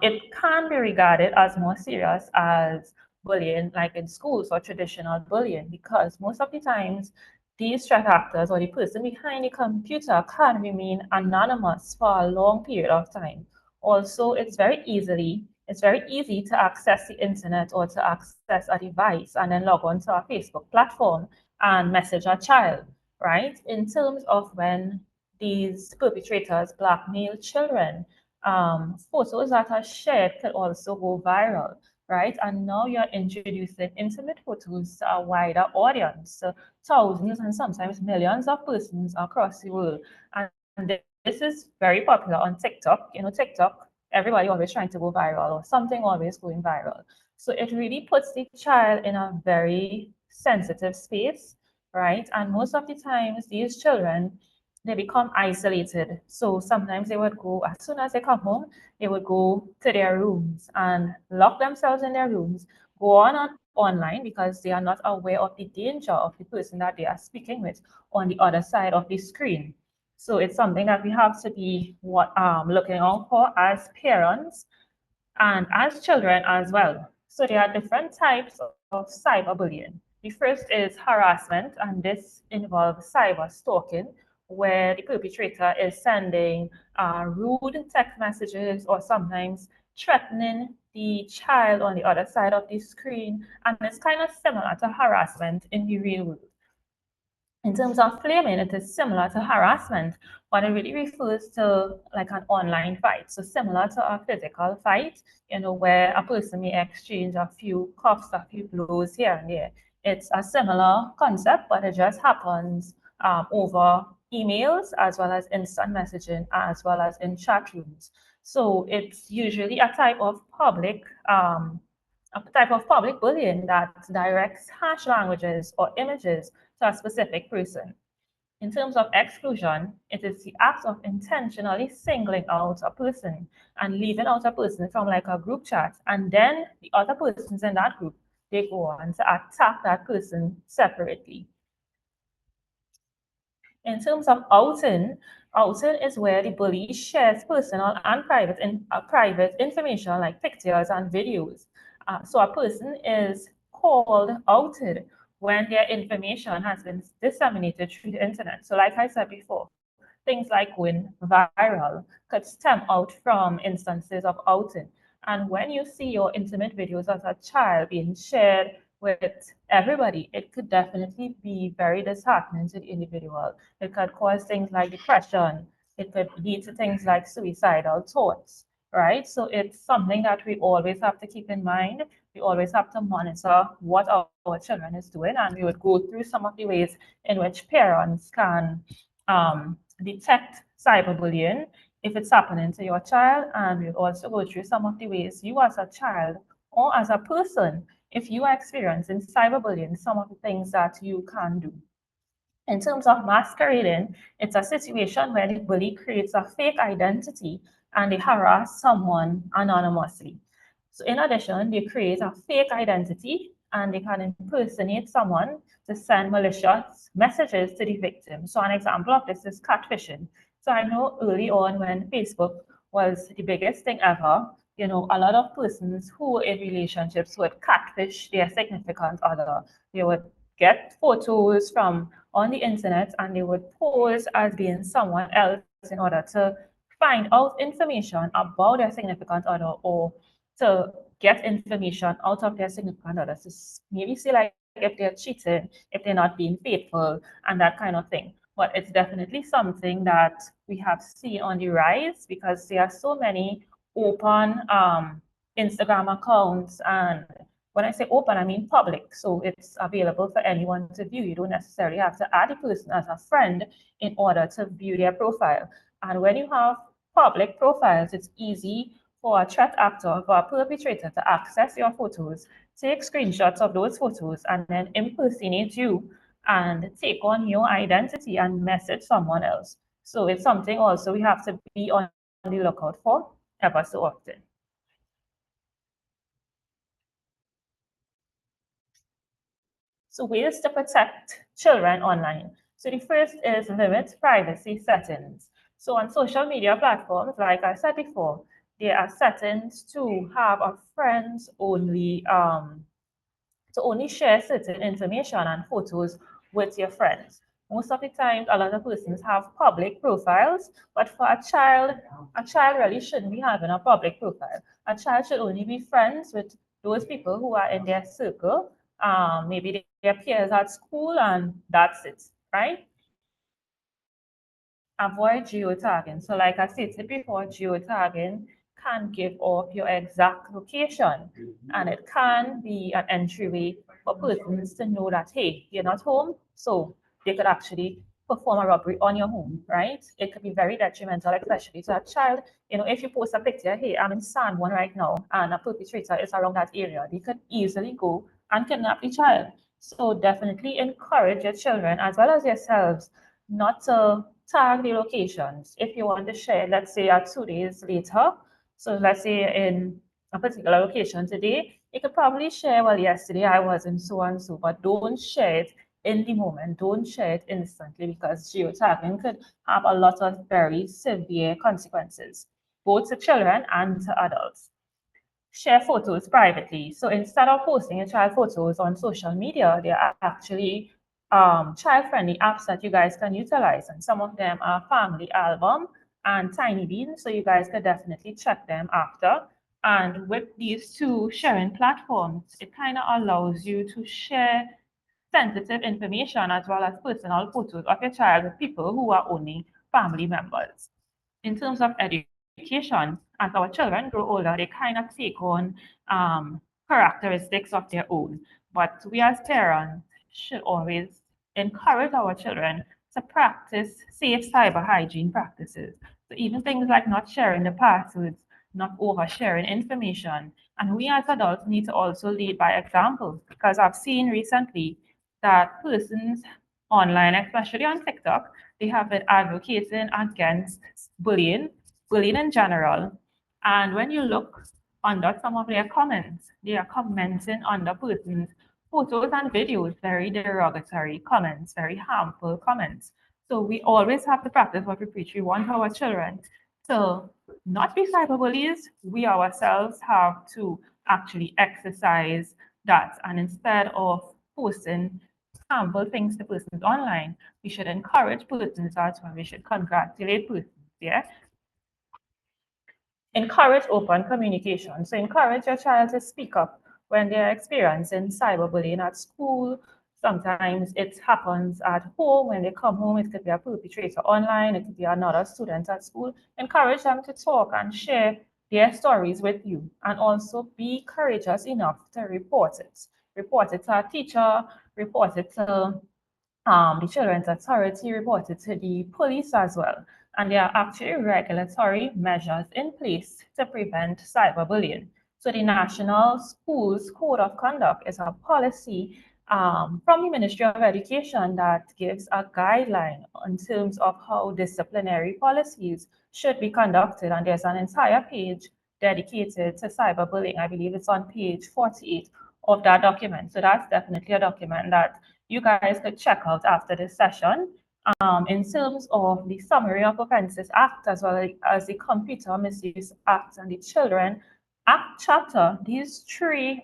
D: it can be regarded as more serious as bullying, like in schools or traditional bullying, because most of the times these threat actors or the person behind the computer can remain anonymous for a long period of time. Also, it's very easy to access the internet or to access a device and then log on to a Facebook platform and message a child, right? In terms of when these perpetrators blackmail children. Photos that are shared could also go viral, right? And now you're introducing intimate photos to a wider audience, so thousands and sometimes millions of persons across the world. And this is very popular on TikTok. TikTok, everybody always trying to go viral or something always going viral. So it really puts the child in a very sensitive space, right? And most of the times, these children, they become isolated. So sometimes they would go, as soon as they come home, they would go to their rooms and lock themselves in their rooms, go on online because they are not aware of the danger of the person that they are speaking with on the other side of the screen. So it's something that we have to be looking out for as parents and as children as well. So there are different types of cyberbullying. The first is harassment, and this involves cyber stalking, where the perpetrator is sending rude text messages or sometimes threatening the child on the other side of the screen. And it's kind of similar to harassment in the real world. In terms of flaming, it is similar to harassment, but it really refers to like an online fight. So similar to a physical fight, where a person may exchange a few cuffs, a few blows here and there. It's a similar concept, but it just happens over emails as well as instant messaging as well as in chat rooms. So it's usually a type of public bullying that directs harsh languages or images to a specific person. In terms of exclusion, it is the act of intentionally singling out a person and leaving out a person from like a group chat, and then the other persons in that group, they go on to attack that person separately. In terms of outing is where the bully shares personal and private information like pictures and videos. So a person is called outed when their information has been disseminated through the internet. So like I said before, things like going viral could stem out from instances of outing. And when you see your intimate videos as a child being shared with everybody, it could definitely be very disheartening to the individual. It could cause things like depression. It could lead to things like suicidal thoughts, right? So it's something that we always have to keep in mind. We always have to monitor what our children is doing, and we would go through some of the ways in which parents can detect cyberbullying if it's happening to your child, and we'll also go through some of the ways you as a child or as a person, if you are experiencing cyberbullying, some of the things that you can do. In terms of masquerading, it's a situation where the bully creates a fake identity and they harass someone anonymously. So in addition, they create a fake identity and they can impersonate someone to send malicious messages to the victim. So an example of this is catfishing. So I know early on when Facebook was the biggest thing ever, a lot of persons who were in relationships would catfish their significant other. They would get photos from on the internet and they would pose as being someone else in order to find out information about their significant other or to get information out of their significant other. So maybe see like if they're cheating, if they're not being faithful and that kind of thing. But it's definitely something that we have seen on the rise because there are so many open Instagram accounts, and when I say open, I mean public. So it's available for anyone to view. You don't necessarily have to add a person as a friend in order to view their profile. And when you have public profiles, it's easy for a threat actor, for a perpetrator to access your photos, take screenshots of those photos, and then impersonate you and take on your identity and message someone else. So it's something also we have to be on the lookout for ever so often. So ways to protect children online. So the first is limit privacy settings. So on social media platforms, like I said before, there are settings to have a friends only to only share certain information and photos with your friends. Most of the times, a lot of persons have public profiles, but for a child really shouldn't be having a public profile. A child should only be friends with those people who are in their circle, maybe their peers at school, and that's it, right? Avoid geotagging. So like I stated before, geotagging can give off your exact location, and it can be an entryway for persons to know that, hey, you're not home, so they could actually perform a robbery on your home, right? It could be very detrimental, especially to a child. If you post a picture, hey, I'm in San Juan right now, and a perpetrator is around that area, they could easily go and kidnap the child. So definitely encourage your children as well as yourselves not to tag the locations. If you want to share, let's say 2 days later, so let's say in a particular location today, you could probably share, well, yesterday I was in so and so, but don't share it in the moment. Don't share it instantly, because geotagging could have a lot of very severe consequences, both to children and to adults. Share photos privately. So instead of posting your child photos on social media, there are actually child-friendly apps that you guys can utilize. And some of them are Family Album and Tiny Bean. So you guys could definitely check them after. And with these two sharing platforms, it kind of allows you to share sensitive information as well as personal photos of your child with people who are only family members. In terms of education, as our children grow older, they kind of take on characteristics of their own. But we as parents should always encourage our children to practice safe cyber hygiene practices. So even things like not sharing the passwords, not oversharing information. And we as adults need to also lead by example, because I've seen recently that persons online, especially on TikTok, they have been advocating against bullying in general. And when you look under some of their comments, they are commenting on the person's photos and videos, very derogatory comments, very harmful comments. So we always have to practice what we preach. We want our children to not be cyberbullies. We ourselves have to actually exercise that. And instead of posting harmful things to persons online, we should encourage persons as well. We should congratulate persons. Yeah. Encourage open communication. So encourage your child to speak up when they're experiencing cyberbullying at school. Sometimes it happens at home. When they come home, it could be a perpetrator online, it could be another student at school. Encourage them to talk and share their stories with you, and also be courageous enough to report it. Report it to a teacher, report it to the children's authority, reported to the police as well. And there are actually regulatory measures in place to prevent cyberbullying. So the National Schools Code of Conduct is a policy from the Ministry of Education that gives a guideline in terms of how disciplinary policies should be conducted. And there's an entire page dedicated to cyberbullying. I believe it's on page 48 of that document. So that's definitely a document that you guys could check out after this session. In terms of the Summary of Offences Act, as well as the Computer Misuse Act and the Children Act chapter, these three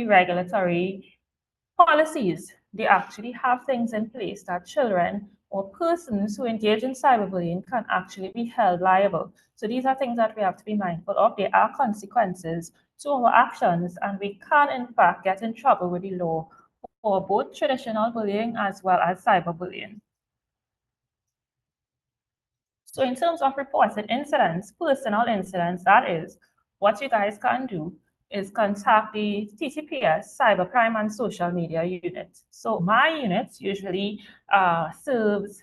D: regulatory policies, they actually have things in place that children or persons who engage in cyberbullying can actually be held liable. So these are things that we have to be mindful of. There are consequences to our actions, and we can in fact get in trouble with the law for both traditional bullying as well as cyberbullying. So in terms of reported incidents, personal incidents, that is, what you guys can do is contact the TTPS Cybercrime and Social Media Unit. So my unit usually serves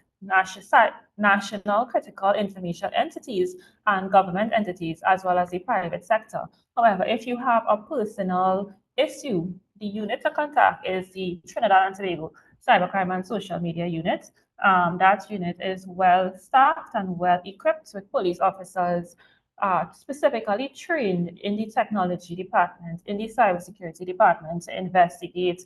D: national critical information entities and government entities, as well as the private sector. However, if you have a personal issue, the unit to contact is the Trinidad and Tobago Cybercrime and Social Media Unit. That unit is well staffed and well equipped with police officers specifically trained in the technology department, in the cybersecurity department, to investigate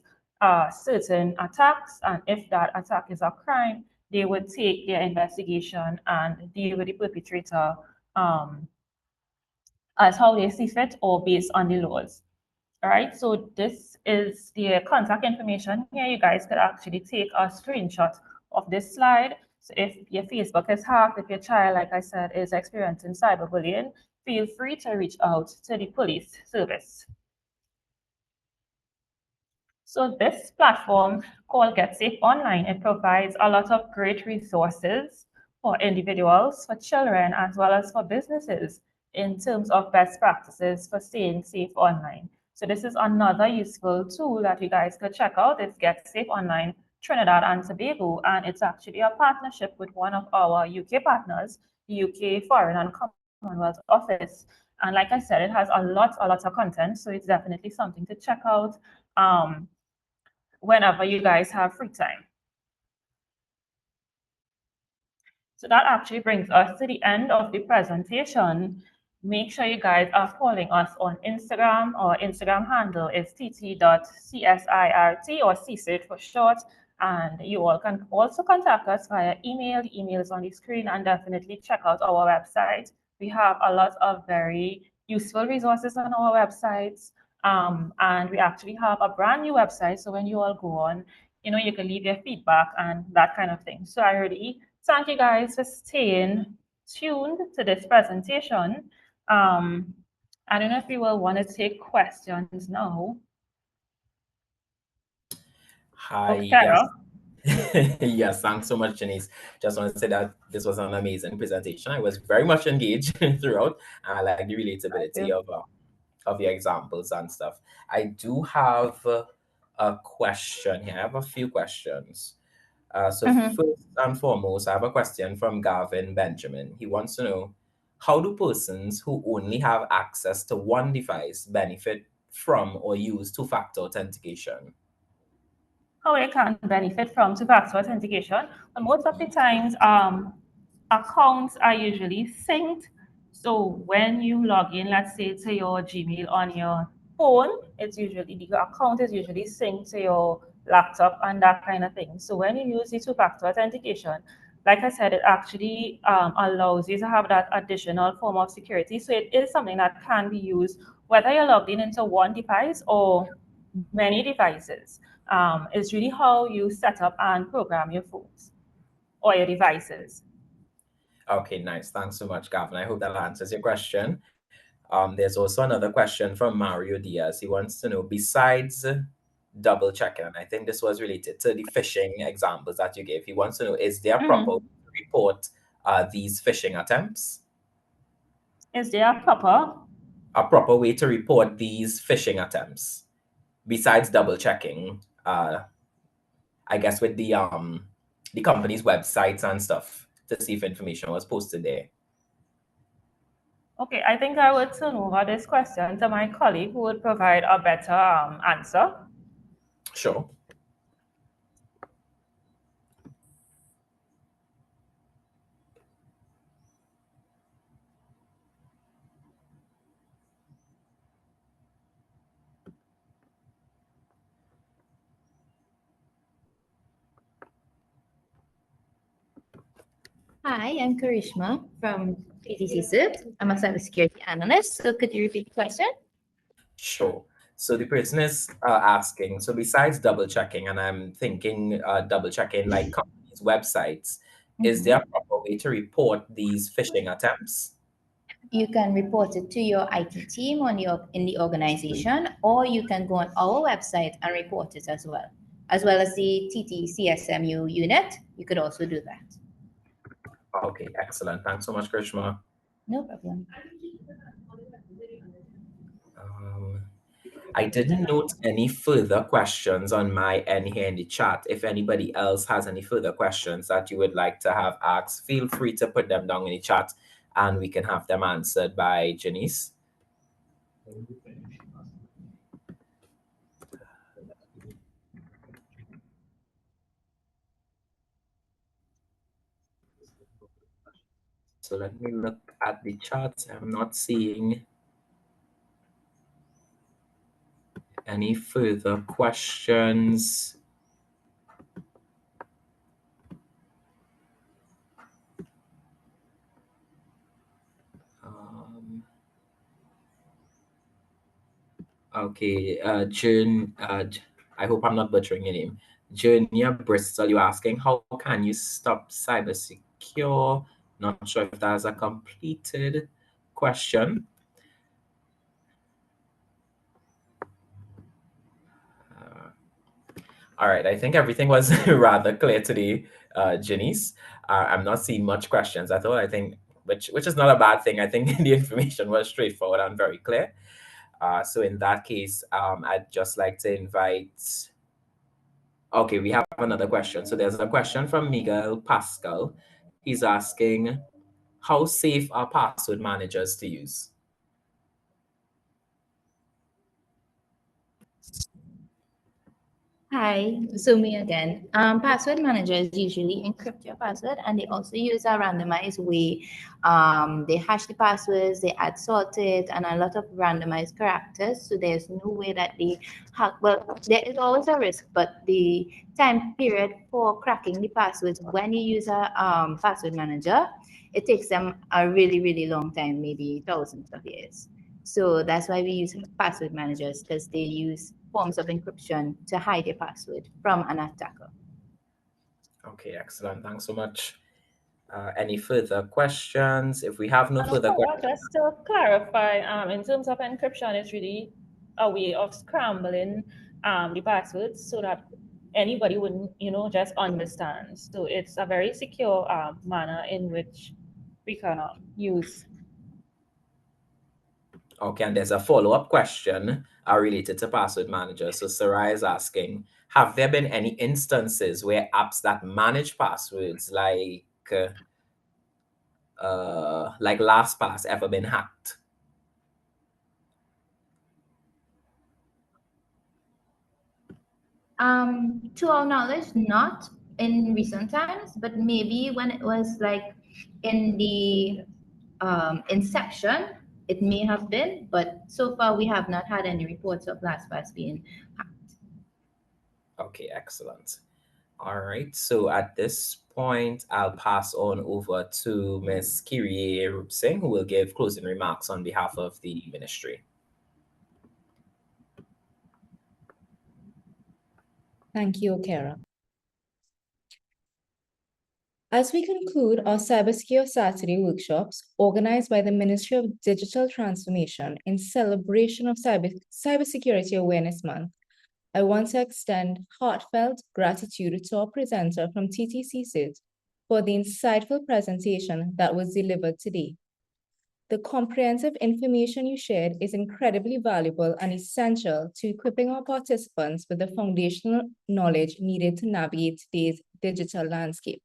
D: certain attacks. And if that attack is a crime, they would take their investigation and deal with the perpetrator as how they see fit or based on the laws. All right, so this is the contact information here. You guys could actually take a screenshot of this slide. So if your Facebook is hacked, if your child, like I said, is experiencing cyberbullying, feel free to reach out to the police service. So this platform called Get Safe Online, it provides a lot of great resources for individuals, for children, as well as for businesses in terms of best practices for staying safe online. So this is another useful tool that you guys could check out. It's Get Safe Online Trinidad and Tobago, and it's actually a partnership with one of our UK partners, the UK Foreign and Commonwealth Office. And like I said, it has a lot of content, so it's definitely something to check out whenever you guys have free time. So that actually brings us to the end of the presentation. Make sure you guys are following us on Instagram. Our Instagram handle is tt.csirt or CSIRT for short. And you all can also contact us via email. The email is on the screen, and definitely check out our website. We have a lot of very useful resources on our websites. And we actually have a brand new website. So when you all go on, you can leave your feedback and that kind of thing. So I really thank you guys for staying tuned to this presentation. I don't know if you will want to take questions now.
A: Hi,
D: Okay,
A: yes. Yes, thanks so much, Janice. Just want to say that this was an amazing presentation. I was very much engaged throughout, and I like the relatability of your examples and stuff. I do have a question here. I have a few questions. So first and foremost, I have a question from Gavin Benjamin. He wants to know, how do persons who only have access to one device benefit from or use two-factor authentication?
D: how they can benefit from two-factor authentication. And most of the times, accounts are usually synced. So when you log in, let's say to your Gmail on your phone, it's usually the account is usually synced to your laptop and that kind of thing. So when you use the two-factor authentication, like I said, it actually allows you to have that additional form of security. So it is something that can be used whether you're logged in into one device or many devices. It's really how you set up and program your phones or your devices.
A: Okay, nice. Thanks so much, Gavin. I hope that answers your question. There's also another question from Mario Diaz. He wants to know, besides double checking, and I think this was related to the phishing examples that you gave, he wants to know, is there a proper way to report these phishing attempts?
D: Is there
A: a proper way to report these phishing attempts besides double checking? I guess with the company's websites and stuff to see if information was posted there.
D: Okay, I think I would turn over this question to my colleague who would provide a better answer.
A: Sure.
E: Hi, I'm Karishma from PTC. I'm a cybersecurity analyst. So could you repeat the question?
A: Sure. So the person is asking, so besides double checking, and I'm thinking double checking like companies' websites, is there a proper way to report these phishing attempts?
E: You can report it to your IT team in the organization, or you can go on our website and report it as well as the TTCSMU unit. You could also do that.
A: Okay, excellent. Thanks so much, Krishma.
E: No problem.
A: I didn't note any further questions on my end here in the chat. If anybody else has any further questions that you would like to have asked, feel free to put them down in the chat and we can have them answered by Janice. So let me look at the chat. I'm not seeing any further questions. Okay, June, I hope I'm not butchering your name. Junior Bristol, you're asking, how can you stop cybersecure? Not sure if that's a completed question. All right, I think everything was rather clear today, Janice. I'm not seeing much questions at all. I think, which is not a bad thing. I think the information was straightforward and very clear. So in that case, I'd just like to invite. Okay, we have another question. So there's a question from Miguel Pascal. He's asking, how safe are password managers to use?
E: Hi, so me again. Password managers usually encrypt your password, and they also use a randomized way. They hash the passwords, they add sorted, and a lot of randomized characters. So there's no way that they hack. Well, there is always a risk, but the time period for cracking the passwords when you use a password manager, it takes them a really, really long time, maybe thousands of years. So that's why we use password managers, because they use forms of encryption to hide your password from an attacker.
A: Okay, excellent. Thanks so much. Any further questions? If we have no
D: And
A: further
D: Okara,
A: questions,
D: just to clarify, in terms of encryption, it's really a way of scrambling the passwords so that anybody wouldn't, just understand. So it's a very secure manner in which we can use.
A: okay, and there's a follow-up question related to password manager. So Sarah is asking, have there been any instances where apps that manage passwords like LastPass ever been hacked?
E: To our knowledge, not in recent times, but maybe when it was like in the inception, it may have been, but so far we have not had any reports of LastPass being hacked.
A: Okay, excellent. All right, so at this point, I'll pass on over to Ms. Kyrie Rupsing, who will give closing remarks on behalf of the ministry.
C: Thank you, Okera. As we conclude our Cybersecurity Saturday workshops organized by the Ministry of Digital Transformation in celebration of Cybersecurity Awareness Month, I want to extend heartfelt gratitude to our presenter from TTCCID for the insightful presentation that was delivered today. The comprehensive information you shared is incredibly valuable and essential to equipping our participants with the foundational knowledge needed to navigate today's digital landscape.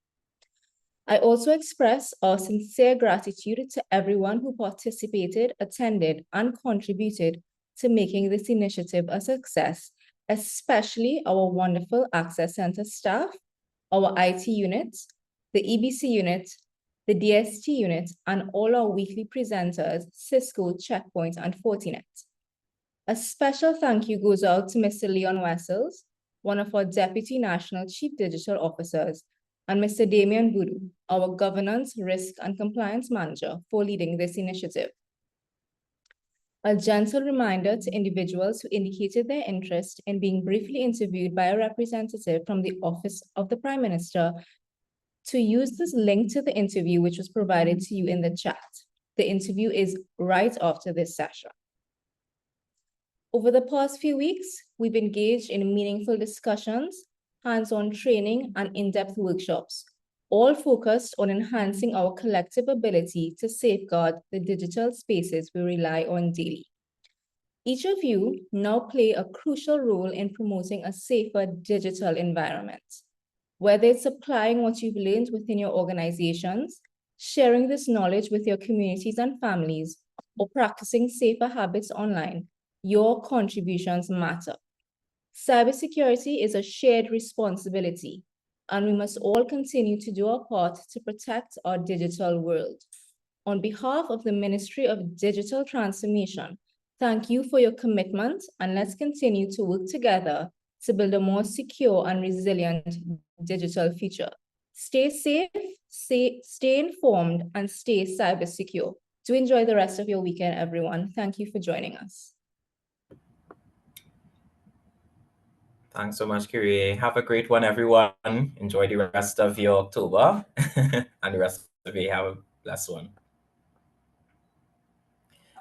C: I also express our sincere gratitude to everyone who participated, attended, and contributed to making this initiative a success, especially our wonderful Access Center staff, our IT units, the EBC unit, the DST unit, and all our weekly presenters, Cisco, Checkpoint, and Fortinet. A special thank you goes out to Mr. Leon Wessels, one of our Deputy National Chief Digital Officers, and Mr. Damian Voodoo, our Governance, Risk, and Compliance Manager, for leading this initiative. A gentle reminder to individuals who indicated their interest in being briefly interviewed by a representative from the Office of the Prime Minister to use this link to the interview, which was provided to you in the chat. The interview is right after this session. Over the past few weeks, we've engaged in meaningful discussions, hands-on training, and in-depth workshops, all focused on enhancing our collective ability to safeguard the digital spaces we rely on daily. Each of you now play a crucial role in promoting a safer digital environment. Whether it's applying what you've learned within your organizations, sharing this knowledge with your communities and families, or practicing safer habits online, your contributions matter. Cybersecurity is a shared responsibility, and we must all continue to do our part to protect our digital world. On behalf of the Ministry of Digital Transformation, thank you for your commitment, and let's continue to work together to build a more secure and resilient digital future. Stay safe, stay informed, and stay cyber secure. Do enjoy the rest of your weekend, everyone. Thank you for joining us.
A: Thanks so much, Kyrie. Have a great one, everyone. Enjoy the rest of your October and the rest of you. Have a blessed one.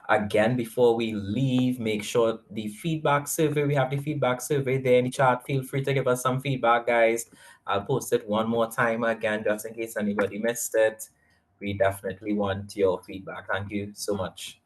A: Again, before we leave, make sure the feedback survey, we have the feedback survey there in the chat. Feel free to give us some feedback, guys. I'll post it one more time again, just in case anybody missed it. We definitely want your feedback. Thank you so much.